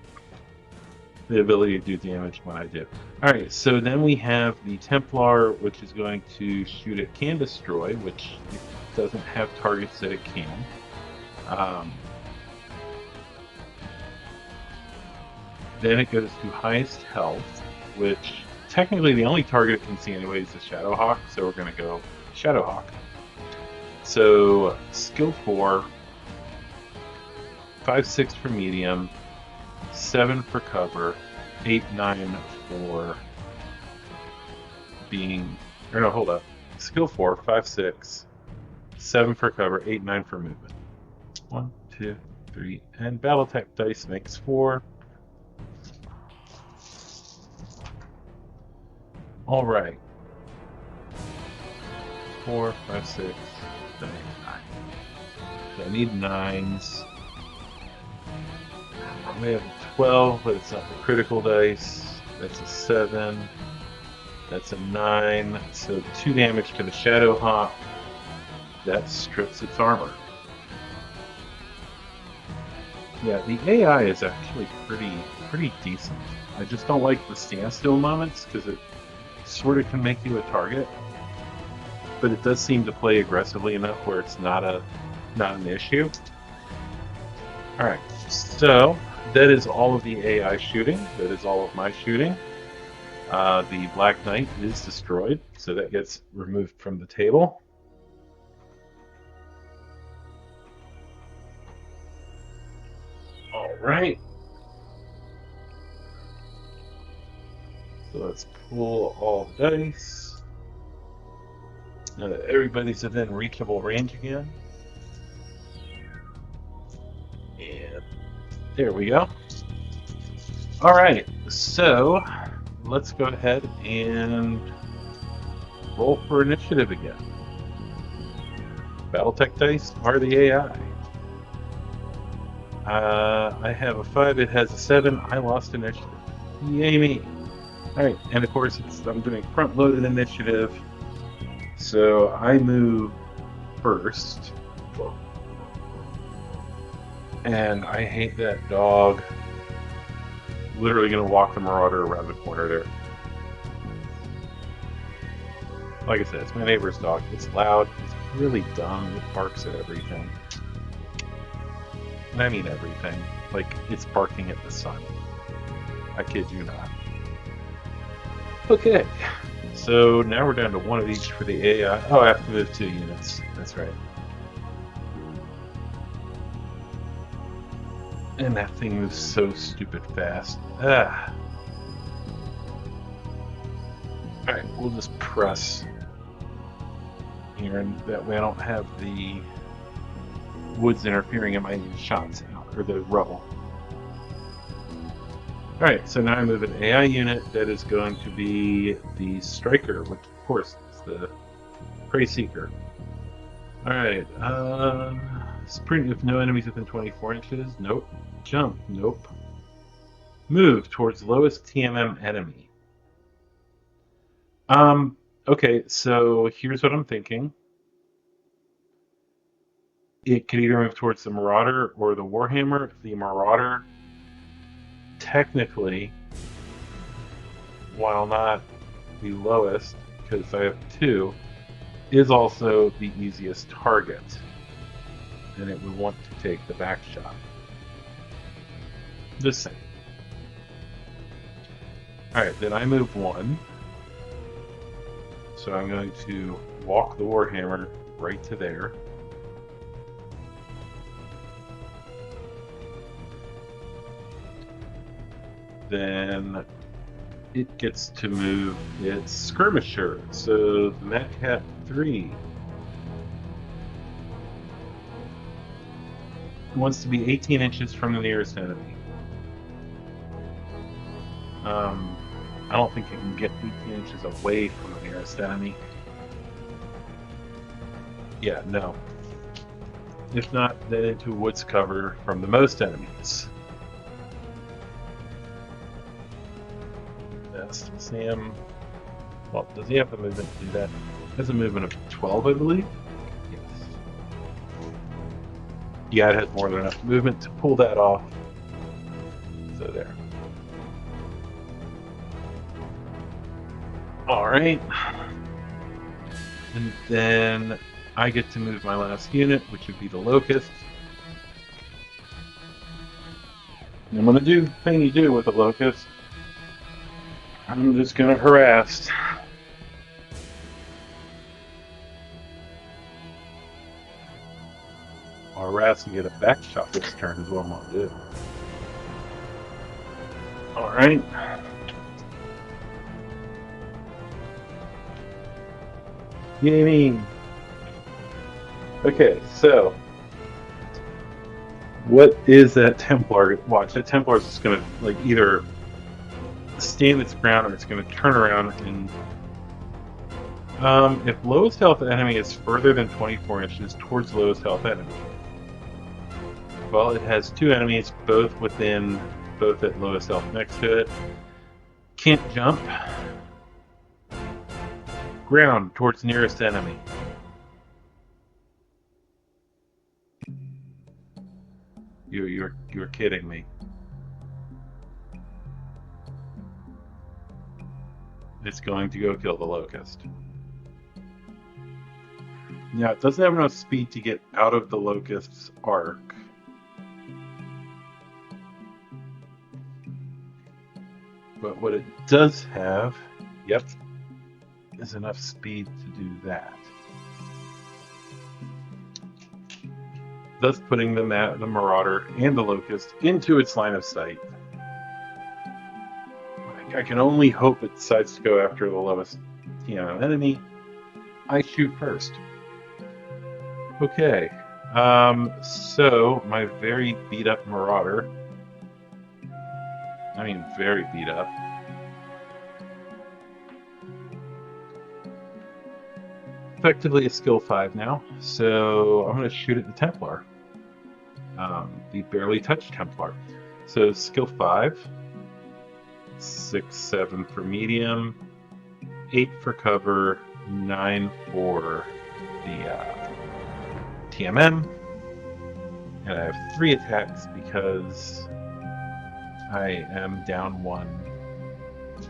the ability to do damage when I do. Alright, so then we have the Templar, which is going to shoot at Can Destroy, which it doesn't have targets that it can. Then it goes to highest health, which technically the only target it can see anyway is the Shadowhawk, so we're going to go Shadowhawk. So, skill 4, 5/6 for medium, 7 for cover, 8/9 for being. Or no, hold up. Skill 4, 5/6, 7 for cover, 8/9 for movement. 1, 2, 3, and Battletech dice makes 4. Alright. 4, 5, 6, 7, 8, 9. So I need 9s. We have a 12, but it's not the critical dice. That's a 7. That's a 9. So 2 damage to the Shadowhawk. That strips its armor. Yeah, the AI is actually pretty decent. I just don't like the standstill moments because it sort of can make you a target, but it does seem to play aggressively enough where it's not an issue. All right, so that is all of the AI shooting. That is all of my shooting. The Black Knight is destroyed, so that gets removed from the table. All right. So let's pull all the dice. Now that everybody's within reachable range again. And there we go. Alright, so let's go ahead and roll for initiative again. Battletech dice are the AI. I have a 5, it has a 7, I lost initiative. Yay me! Alright, and of course I'm doing front-loaded initiative, so I move first. And I hate that dog. Literally gonna walk the Marauder around the corner there. Like I said, it's my neighbor's dog. It's loud, it's really dumb, it barks at everything. And I mean everything. Like, it's barking at the sun. I kid you not. Okay, so now we're down to 1 of each for the AI. Oh, I have to move 2 units. That's right. And that thing moves so stupid fast. Ah. Alright, we'll just press here, and that way I don't have the woods interfering in my shots out, or the rubble. Alright, so now I move an AI unit that is going to be the Striker, which of course is the Prey Seeker. Alright, sprint if no enemies within 24 inches. Nope. Jump. Nope. Move towards lowest TMM enemy. Okay, so here's what I'm thinking. It could either move towards the Marauder or the Warhammer. The Marauder, technically, while not the lowest, because I have 2, is also the easiest target. And it would want to take the back shot. Just saying. Alright, then I move 1. So I'm going to walk the Warhammer right to there. Then it gets to move its Skirmisher. So the Mech hat 3 wants to be 18 inches from the nearest enemy. I don't think it can get 18 inches away from the nearest enemy. Yeah, no. If not, then into woods cover from the most enemies. That's Sam. Well, does he have the movement to do that? He has a movement of 12, I believe. Yes. Yeah, it has more than enough movement to pull that off. Alright. And then I get to move my last unit, which would be the Locust. And I'm going to do the thing you do with a Locust. I'm just going to harass. I'll harass and get a back shot this turn is what I'm going to do. Alright. Gaming. Okay, so what is that Templar? Watch, that Templar is just going to like either stand its ground or it's going to turn around and if lowest health enemy is further than 24 inches towards lowest health enemy. Well, it has two enemies, both at lowest health next to it. Can't jump. Ground towards nearest enemy. You're kidding me. It's going to go kill the Locust. Now, it doesn't have enough speed to get out of the Locust's arc. But what it does have, yep, is enough speed to do that. Thus putting the Marauder and the Locust into its line of sight. I can only hope it decides to go after the lowest enemy. I shoot first. Okay, so my very beat up Marauder, I mean very beat up, effectively a skill 5 now, so I'm going to shoot at the Templar, the barely touched Templar. So skill 5, 6, 7 for medium, 8 for cover, 9 for the TMM, and I have 3 attacks because I am down 1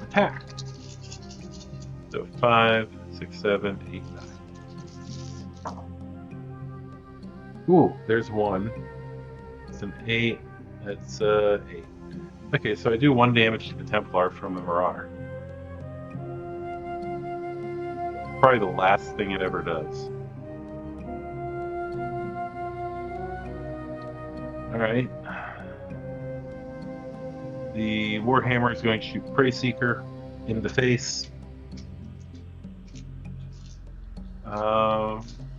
attack. So 5, 6, 7, 8, 9. Ooh, there's 1. It's an 8. That's 8. Okay, so I do 1 damage to the Templar from the Marauder. Probably the last thing it ever does. Alright. The Warhammer is going to shoot Prey Seeker in the face.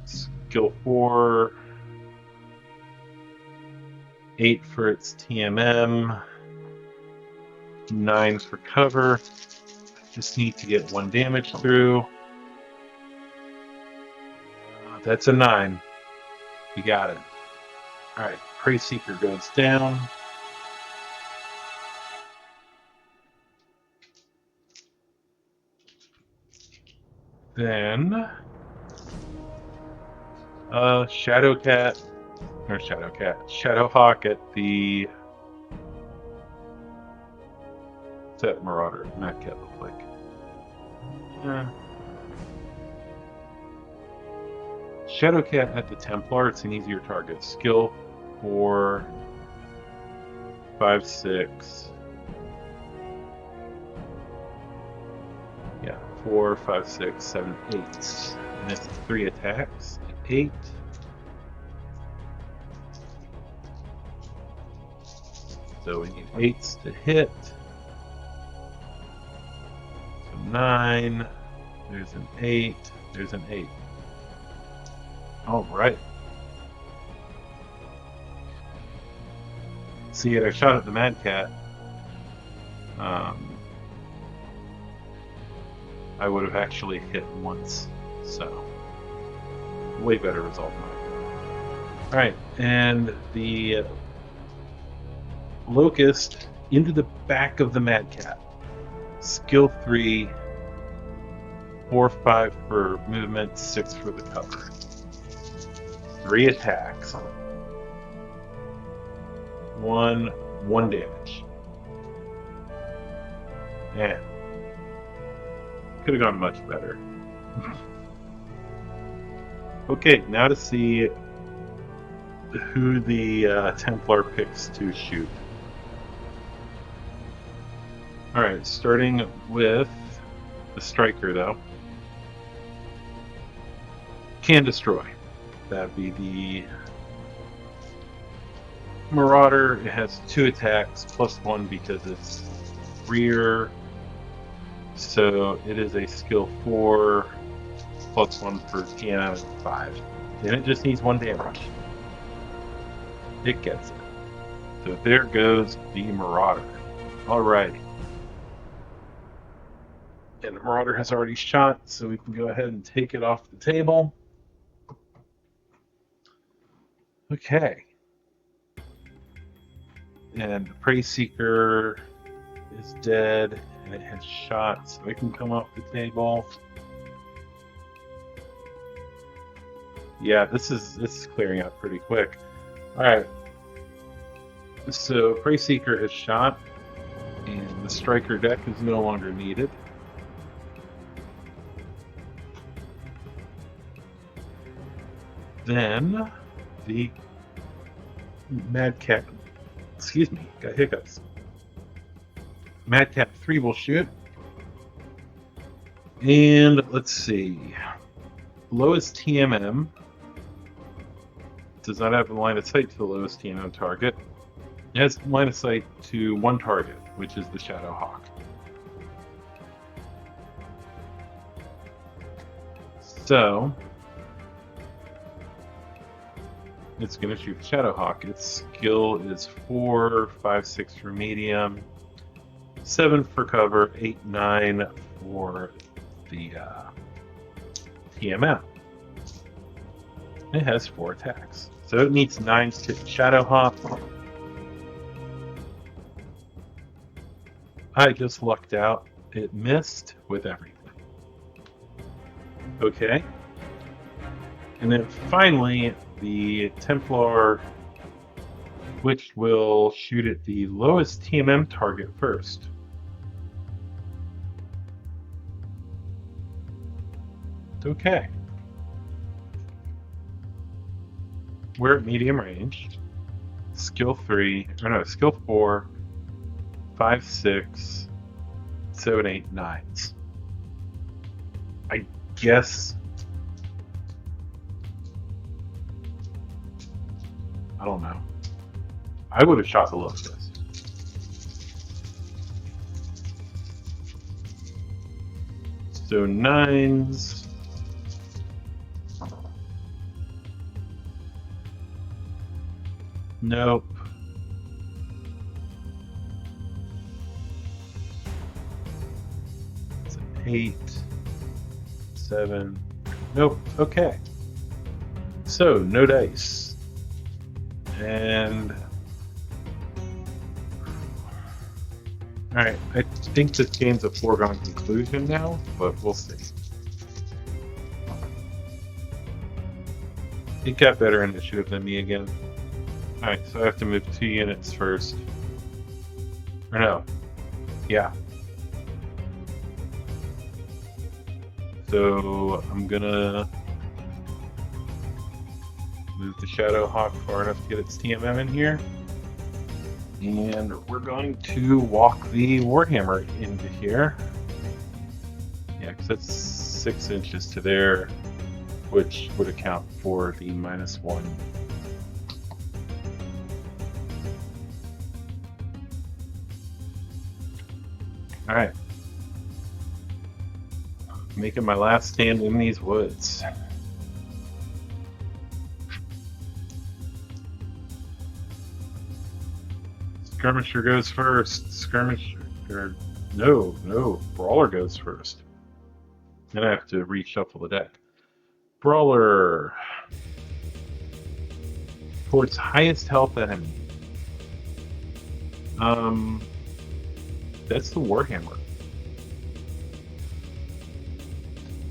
Skill 4. 8 for its TMM. 9 for cover. Just need to get 1 damage through. That's a 9. We got it. Alright, Prey Seeker goes down. Then Shadowhawk at the set Marauder. Mad Cat look like. Shadowcat at the Templar, it's an easier target. Skill 4, 5, 6. Yeah, 4, 5, 6, 7, 8. And it's 3 attacks. 8. So we need 8s to hit. So 9. There's an 8. There's an 8. Alright. See, I shot at the Mad Cat. I would have actually hit once. So, way better result. Alright, and the Locust into the back of the Mad Cat. Skill 3, 4, 5 for movement, 6 for the cover. 3 attacks. 1 damage. And Could have gone much better. Okay, now to see who the Templar picks to shoot. Alright, starting with the Striker, though. Can destroy. That'd be the Marauder. It has 2 attacks, plus 1 because it's rear. So it is a skill 4, plus 1 for TM and 5. And it just needs 1 damage. It gets it. So there goes the Marauder. Alrighty. And the Marauder has already shot, so we can go ahead and take it off the table. Okay. And the Prey Seeker is dead, and it has shot, so it can come off the table. Yeah, this is clearing out pretty quick. Alright. So Prey Seeker has shot, and the Striker deck is no longer needed. Then the Madcap, excuse me, got hiccups. Madcap 3 will shoot. And let's see. Lowest TMM does not have a line of sight to the lowest TMM target. It has line of sight to 1 target, which is the Shadow Hawk. So it's going to shoot the Shadow Hawk. Its skill is 4, 5, 6 for medium, 7 for cover, 8, 9 for the TMM. It has 4 attacks. So it needs 9 to hit Shadow Hawk. I just lucked out. It missed with everything. Okay. And then finally, the Templar, which will shoot at the lowest TMM target first. Okay. We're at medium range. Skill 3, or no, skill 4, 5, 6, 7, 8, 9s. I guess. I don't know. I would have shot the lowest. So 9s. Nope. It's an 8, 7. Nope. Okay. So no dice. And alright, I think this game's a foregone conclusion now, but we'll see. It got better initiative than me again. Alright, so I have to move 2 units first. Or no. Yeah. So I'm gonna move the Shadow Hawk far enough to get its TMM in here. And we're going to walk the Warhammer into here. Yeah, because that's 6 inches to there, which would account for the -1. Alright. Making my last stand in these woods. Skirmisher goes first. Skirmisher. No. Brawler goes first. Then I have to reshuffle the deck. Brawler. For its highest health enemy. That's the Warhammer.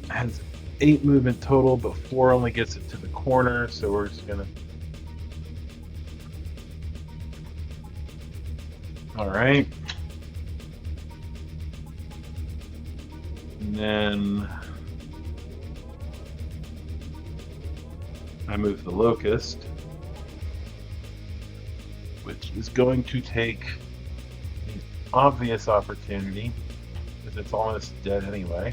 It has 8 movement total, but 4 only gets it to the corner, so we're just gonna. Alright. And then I move the Locust, which is going to take an obvious opportunity, because it's almost dead anyway.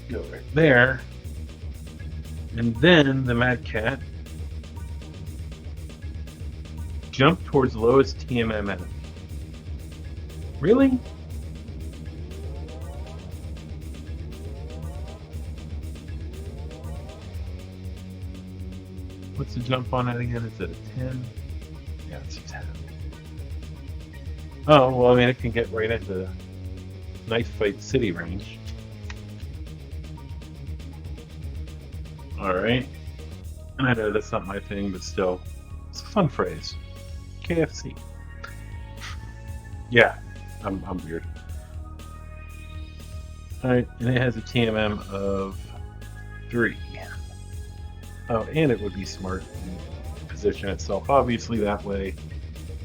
Go right there. And then the Mad Cat jump towards lowest TMM enemy. Really? What's the jump on that again? Is it a 10? Yeah, it's a 10. Oh, well, I mean, it can get right into Knife Fight City range. Alright. And I know that's not my thing, but still, it's a fun phrase. KFC. Yeah, I'm weird. Alright, and it has a TMM of 3. Oh, and it would be smart to position itself obviously that way,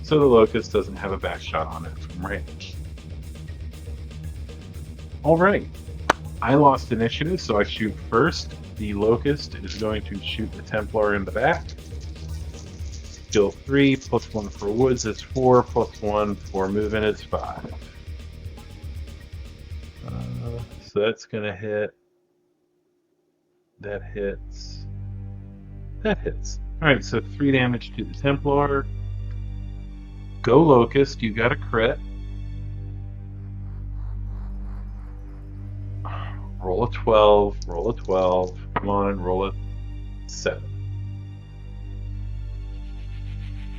so the Locust doesn't have a back shot on it from range. Alright, I lost initiative, so I shoot first. The Locust is going to shoot the Templar in the back. Skill 3, plus 1 for woods is 4, plus 1 for movement is 5. So that's going to hit. That hits. That hits. Alright, so 3 damage to the Templar. Go Locust, you got a crit. Roll a 12, roll a 12, come on, roll a 7.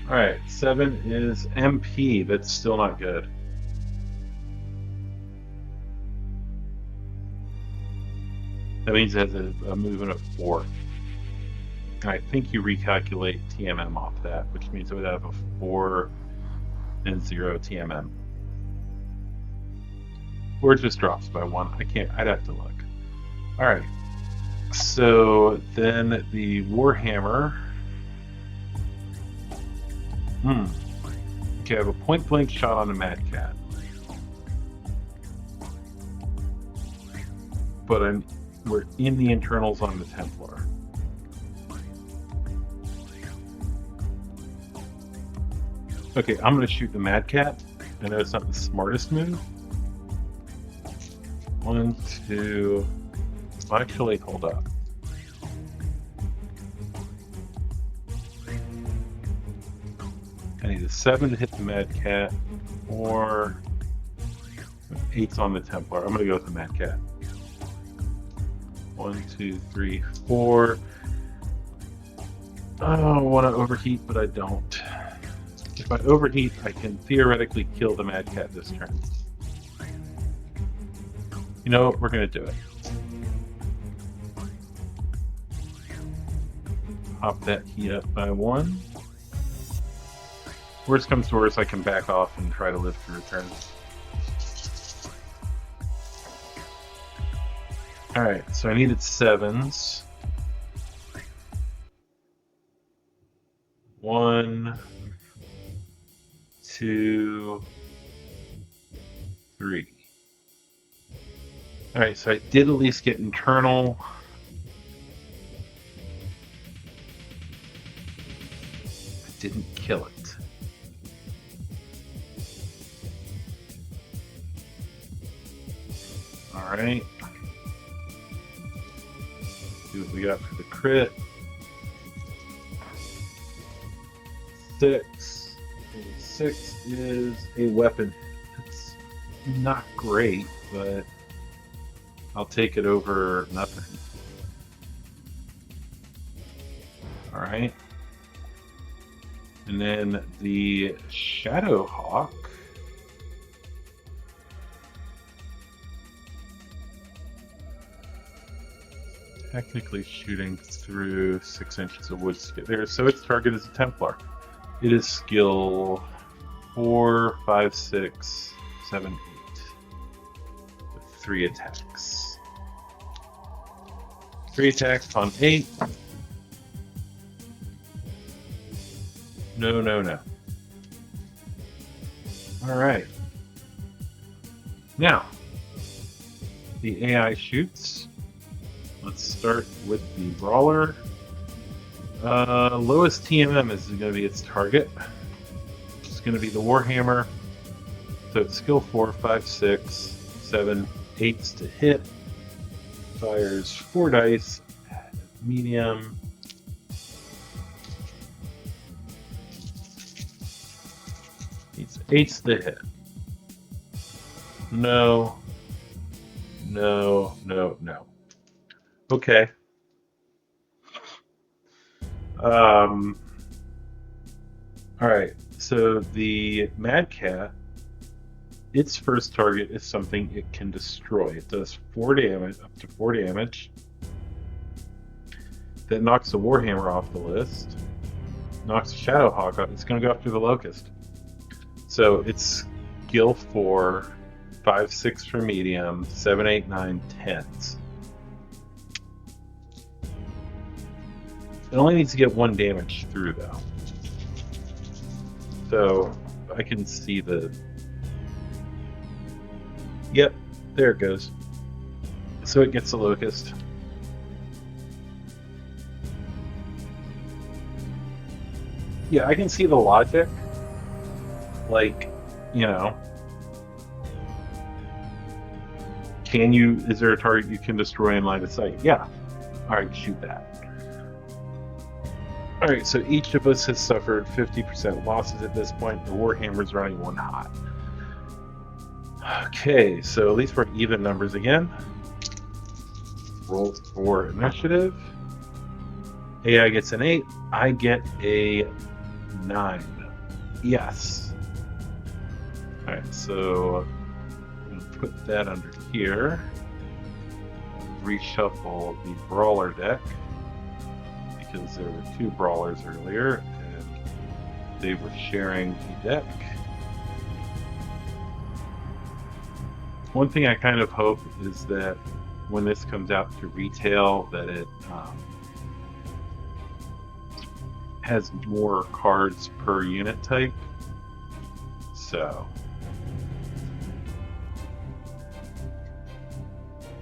Alright, 7 is MP, that's still not good. That means it has a movement of 4. And I think you recalculate TMM off that, which means it would have a 4 and 0 TMM. Or it just drops by 1. I'd have to look. Alright. So then the Warhammer. Okay, I have a point blank shot on the Mad Cat. But we're in the internals on the Templar. Okay, I'm going to shoot the Mad Cat. I know it's not the smartest move. 1, 2... Actually, hold up. I need a 7 to hit the Mad Cat, or 8's on the Templar. I'm going to go with the Mad Cat. 1, 2, 3, 4. Oh, I want to overheat, but I don't. If I overheat, I can theoretically kill the Mad Cat this turn. You know what? We're going to do it. Pop that heat up by 1. Worst comes to worst, I can back off and try to live through a turn. Alright, so I needed 7s. 1, 2, 3. Alright, so I did at least get internal. I didn't kill it. Alright. See what we got for the crit. 6. And 6 is a weapon. It's not great, but I'll take it over nothing. Alright. And then the Shadow Hawk. Technically shooting through 6 inches of wood there, so its target is a Templar. It is skill 4, 5, 6, 7, 8. With 3 attacks. 3 attacks on 8. No, no, no. Alright. Now, the AI shoots. Let's start with the Brawler. Lowest TMM is going to be its target. It's going to be the Warhammer. So it's skill 4, 5, 6, 7, 8s to hit. Fires 4 dice. Medium. It's 8s to hit. No. No, no, no. Okay. Alright, so the Mad Cat, its first target is something it can destroy. It does 4 damage, up to 4 damage. That knocks the Warhammer off the list. Knocks the Shadowhawk off. It's going to go after the Locust. So it's skill 4, 5, 6 for medium, 7, 8, 9, 10s. It only needs to get 1 damage through, though. So I can see the... Yep, there it goes. So it gets the Locust. Yeah, I can see the logic. Like, you know... Is there a target you can destroy in line of sight? Yeah. Alright, shoot that. Alright, so each of us has suffered 50% losses at this point. The Warhammer's running 1 hot. Okay, so at least we're even numbers again. Roll for initiative. AI gets an 8. I get a 9. Yes. Alright, so I'm going to put that under here. Reshuffle the Brawler deck. Because there were 2 Brawlers earlier, and they were sharing the deck. One thing I kind of hope is that when this comes out to retail, that it has more cards per unit type. So,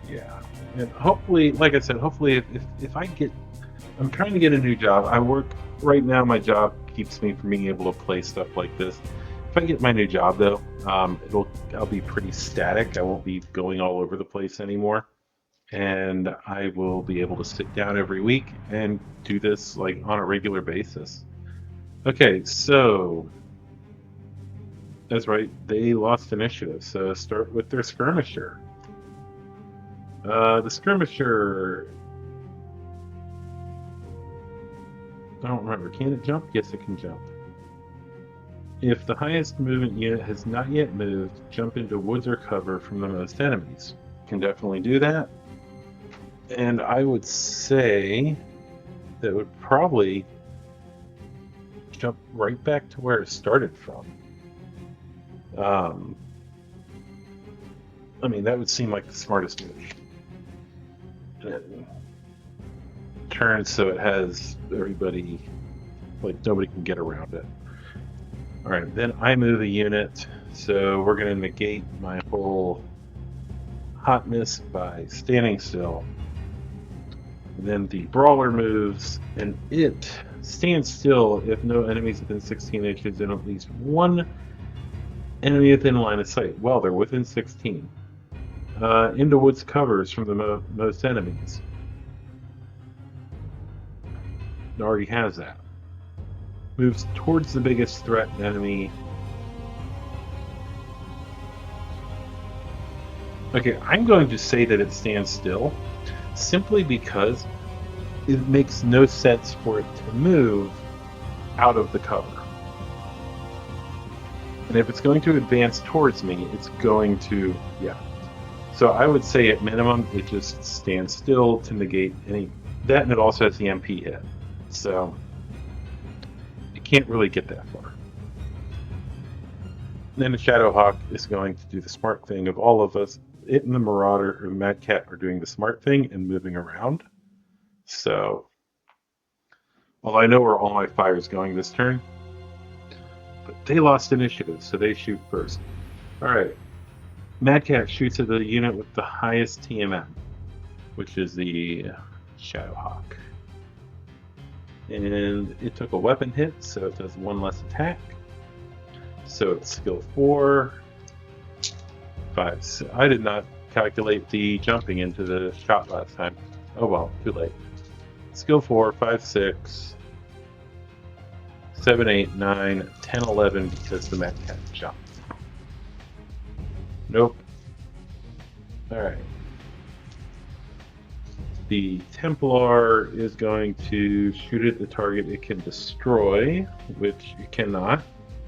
yeah. And hopefully, like I said, hopefully if I get... I'm trying to get a new job. I work right now. My job keeps me from being able to play stuff like this. If I get my new job, though, I'll be pretty static. I won't be going all over the place anymore, and I will be able to sit down every week and do this like on a regular basis. Okay, so that's right. They lost initiative, so start with their Skirmisher. The Skirmisher. I don't remember. Can it jump? Yes, it can jump. If the highest movement unit has not yet moved, jump into woods or cover from the most enemies. Can definitely do that. And I would say that it would probably jump right back to where it started from. I mean, that would seem like the smartest move. Turn so it has everybody, like nobody can get around it. Alright, then I move a unit, so we're going to negate my whole hotness by standing still. And then the Brawler moves, and it stands still if no enemies within 16 inches and at least 1 enemy within line of sight. Well, they're within 16. Into woods covers from the most enemies. It already has that. Moves towards the biggest threat enemy. Okay, I'm going to say that it stands still, simply because it makes no sense for it to move out of the cover. And if it's going to advance towards me, it's going to, yeah. So I would say at minimum, it just stands still to negate any, that, and it also has the MP hit. So, it can't really get that far. Then the Shadowhawk is going to do the smart thing of all of us. It and the Marauder or the Mad Cat are doing the smart thing and moving around. So, well, I know where all my fire is going this turn. but they lost initiative, so they shoot first. Alright. Mad Cat shoots at the unit with the highest TMM, which is the Shadowhawk. And it took a weapon hit, so it does one less attack. So it's skill 4, 5. I did not calculate the jumping into the shot last time. Oh well, too late. Skill 4, 5, 6, 7, 8, 9, 10, 11 because the Mad Cat jumped. Nope. Alright. The Templar is going to shoot at the target it can destroy, which it cannot.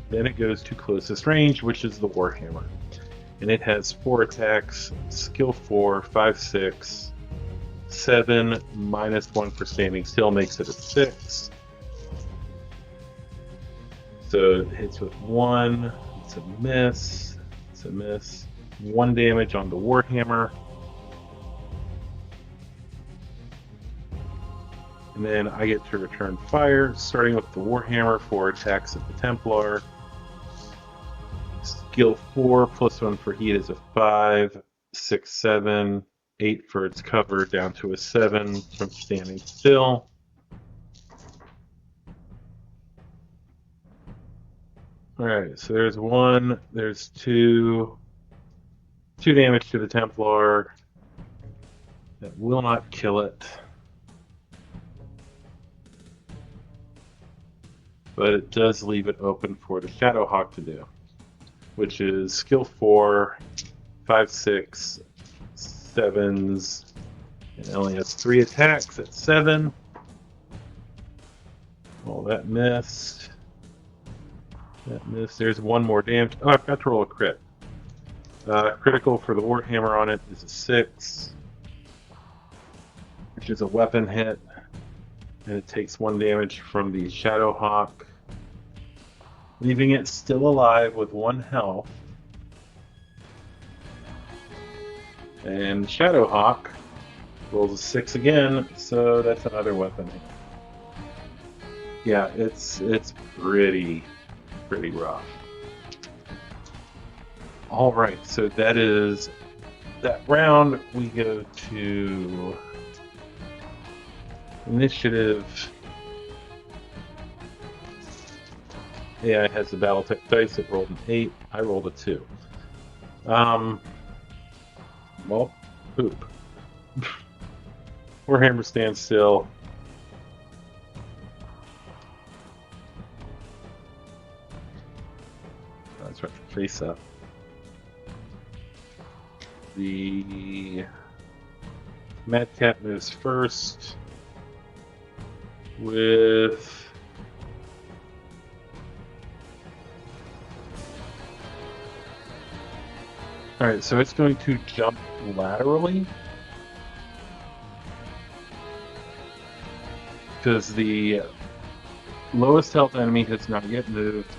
Then it goes to closest range, which is the Warhammer. And it has 4 attacks, skill 4, 5, 6, 7, minus 1 for standing still makes it a 6. So it hits with 1, it's a miss, it's a miss. 1 damage on the Warhammer. And then I get to return fire, starting with the Warhammer, 4 attacks at the Templar. Skill 4, plus 1 for heat is a 5, 6, 7, 8 for its cover, down to a 7 from standing still. Alright, so there's 1, there's 2. 2 damage to the Templar. That will not kill it. But it does leave it open for the Shadowhawk to do, which is skill 4, 5, 6, 7s, and it only has 3 attacks at 7. Oh, that missed. That missed. There's 1 more damage. Oh, I forgot to roll a crit. Critical for the Warhammer on it is a 6, which is a weapon hit. And it takes 1 damage from the Shadowhawk, leaving it still alive with 1 health. And Shadowhawk rolls a 6 again, so that's another weapon hit. Yeah, it's pretty rough. Alright, so that is that round. We go to initiative. AI has the Battletech dice. It rolled an 8. I rolled a 2. Well, poop. Warhammer stands still. That's right, face up. The Mad Cat moves first with alright, so it's going to jump laterally because the lowest health enemy has not yet moved.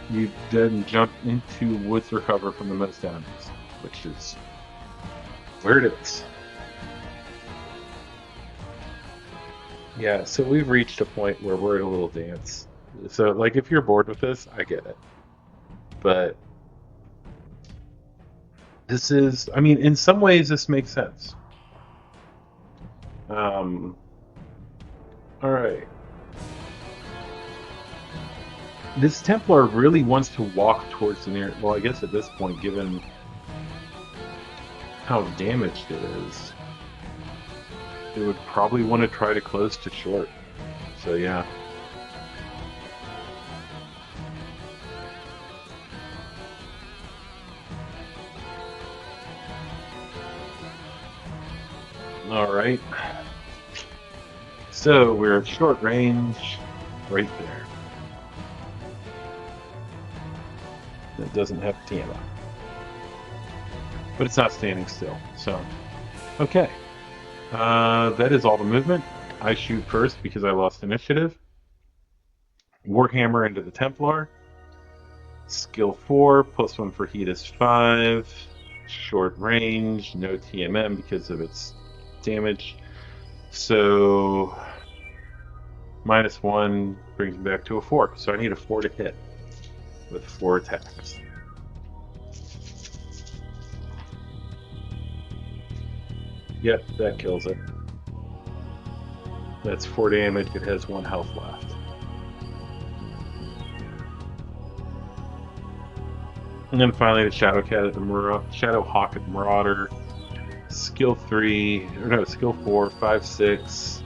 You then jump into woods recover from the most enemies, which is where it is. Yeah, so we've reached a point where we're at a little dance. So, like, if you're bored with this, I get it. But this is, I mean, in some ways this makes sense. Alright. This Templar really wants to walk towards the near, well, I guess at this point, given how damaged it is, it would probably want to try to close to short. So yeah. Alright. So we're at short range right there. It doesn't have TMI. But it's not standing still, so okay. That is all the movement. I shoot first because I lost initiative. Warhammer into the Templar. Skill 4, plus 1 for heat is 5. Short range, no TMM because of its damage. So -1 brings me back to a 4. So I need a 4 to hit with 4 attacks. Yep, that kills it. That's 4 damage. It has 1 health left. And then finally the Shadow Hawk at the Marauder. Skill 3, or no, skill 4, 5, 6,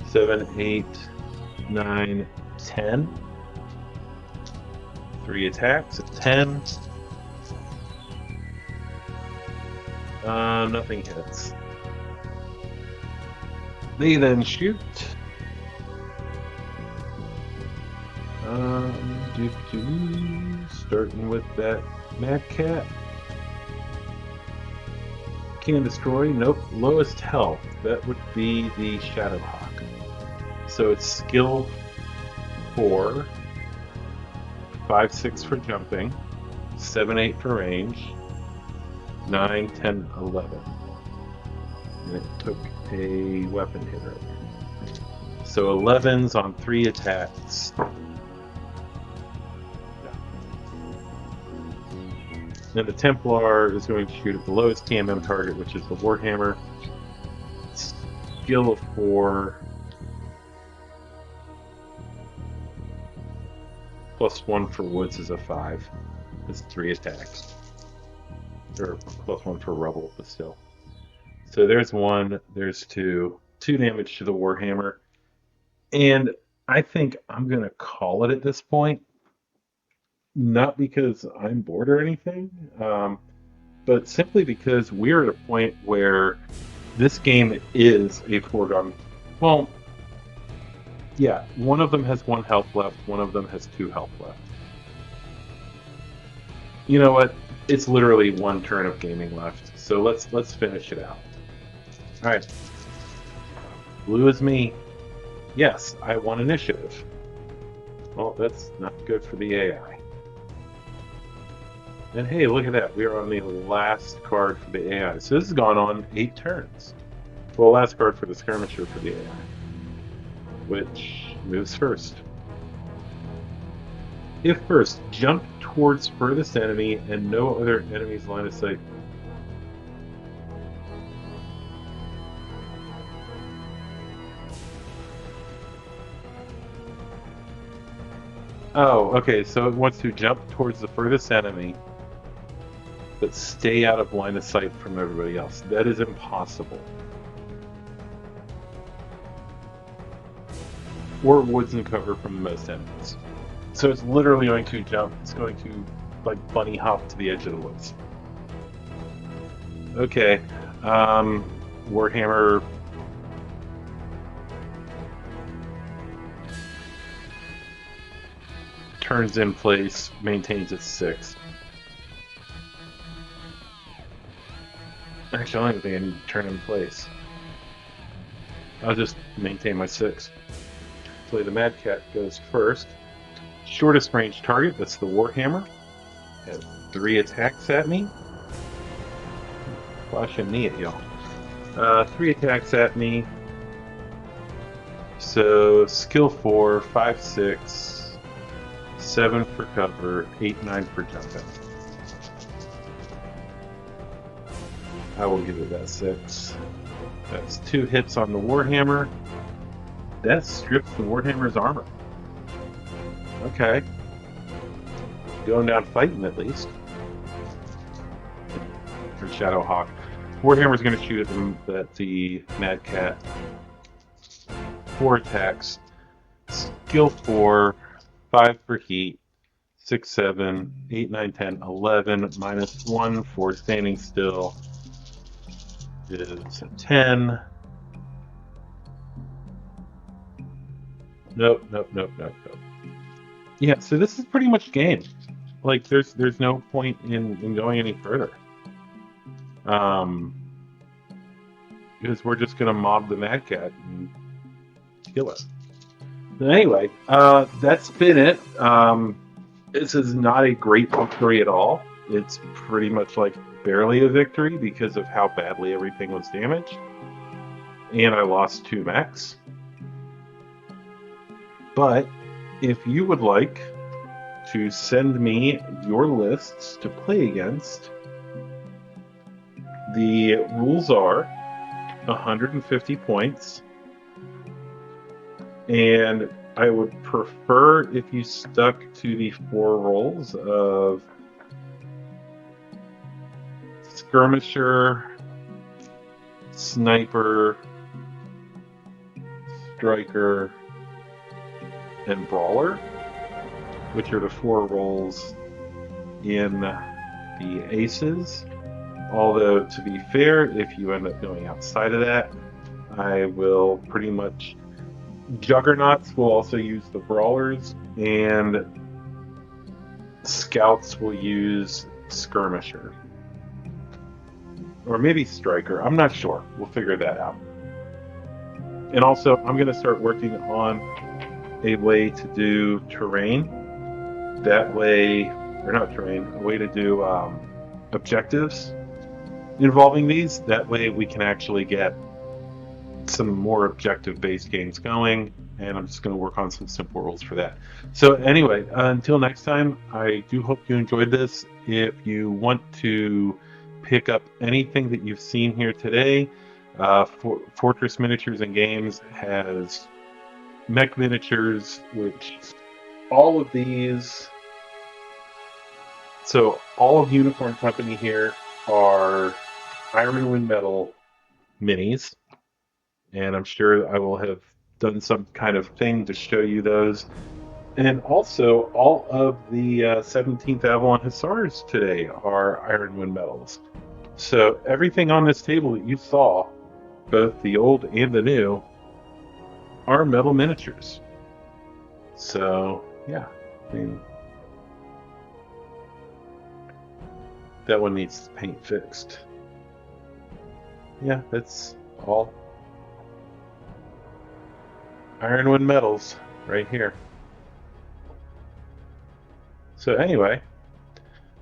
7, 8, 9, 10. 3 attacks at 10. Nothing hits. They then shoot. Starting with that Mad Cat. Can destroy. Nope. Lowest health. That would be the Shadow Hawk. So it's skill 4, 5, 6 for jumping, 7, 8 for range, 9, 10, 11. And it took a weapon hit earlier. So 11's on 3 attacks. Then the Templar is going to shoot at the lowest TMM target, which is the Warhammer. Skill of 4. +1 for Woods is a 5. It's 3 attacks. Or +1 for Rubble, but still. So there's 1, there's 2. 2 damage to the Warhammer. And I think I'm going to call it at this point. Not because I'm bored or anything, but simply because we're at a point where this game is a foregone. Well, yeah, one of them has 1 health left, one of them has 2 health left. You know what? It's literally 1 turn of gaming left, so let's finish it out. All right, blue is me. Yes, I won initiative. Well, that's not good for the AI. And hey, look at that. We are on the last card for the AI. So this has gone on 8 turns. Well, last card for the Skirmisher for the AI, which moves first. If first, jump towards furthest enemy and no other enemy's line of sight. Oh, okay, so it wants to jump towards the furthest enemy, but stay out of line of sight from everybody else. That is impossible. Or woods and cover from most enemies. So it's literally going to jump. It's going to, like, bunny hop to the edge of the woods. Okay. Warhammer. Turns in place, maintains its 6. Actually, I don't think I need to turn in place. I'll just maintain my 6. So the Mad Cat goes first. Shortest range target, that's the Warhammer. Has 3 attacks at me. Flashing knee at y'all. 3 attacks at me. So skill 4, 5, 6, 7 for cover, 8, 9 for jumping. I will give it that 6. That's 2 hits on the Warhammer. That strips the Warhammer's armor. Okay. Going down fighting at least. For Shadow Hawk. Warhammer's going to shoot at the Mad Cat. 4 attacks. Skill 4. 5 for heat. 6, 7, 8, 9, 10, 11. -1 for standing still. Is 10. Nope. Yeah, so this is pretty much game. Like, there's no point in going any further. Because we're just gonna mob the Mad Cat and kill it. But anyway, that's been it. This is not a great victory at all. It's pretty much like barely a victory because of how badly everything was damaged. And I lost 2 mechs. But if you would like to send me your lists to play against, the rules are 150 points, and I would prefer if you stuck to the 4 roles of Skirmisher, Sniper, Striker, and Brawler, which are the 4 roles in the Aces. Although, to be fair, if you end up going outside of that, I will pretty much... Juggernauts will also use the Brawlers, and Scouts will use Skirmisher. Or maybe Striker. I'm not sure. We'll figure that out. And also, I'm going to start working on a way to do terrain. That way, or not terrain, a way to do objectives involving these. That way we can actually get some more objective-based games going, and I'm just going to work on some simple rules for that. So anyway, until next time, I do hope you enjoyed this. If you want to pick up anything that you've seen here today, Fortress Miniatures and Games has mech miniatures, which all of these... So all of Unicorn Company here are Iron Wind Metal minis, and I'm sure I will have done some kind of thing to show you those. And also, all of the 17th Avalon Hussars today are Iron Wind Metals. So everything on this table that you saw, both the old and the new, are metal miniatures. So, yeah, I mean, that one needs paint fixed. Yeah, that's all Iron Wind Metals right here. So anyway,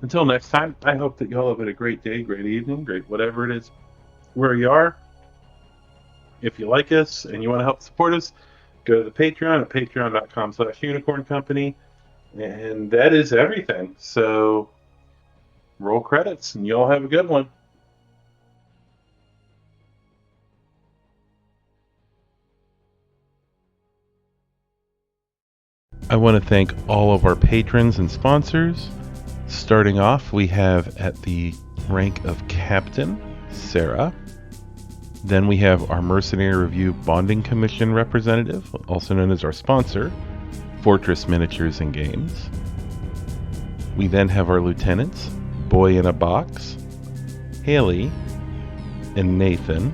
until next time, I hope that y'all have had a great day, great evening, great whatever it is where you are. If you like us and you want to help support us, go to the Patreon at patreon.com/unicorncompany. And that is everything. So roll credits and y'all have a good one. I want to thank all of our patrons and sponsors. Starting off, we have at the rank of Captain, Sarah. Then we have our Mercenary Review Bonding Commission representative, also known as our sponsor, Fortress Miniatures and Games. We then have our lieutenants, Boy in a Box, Haley, and Nathan.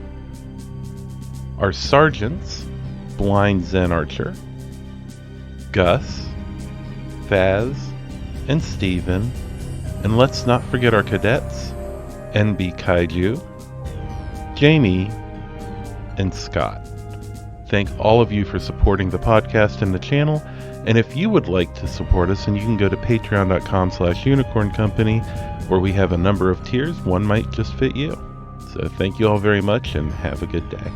Our sergeants, Blind Zen Archer, Gus, Faz, and Steven. And let's not forget our cadets, NB Kaiju, Jamie, and Scott. Thank all of you for supporting the podcast and the channel. And if you would like to support us, and you can go to patreon.com/unicorncompany, where we have a number of tiers. One might just fit you. So thank you all very much and have a good day.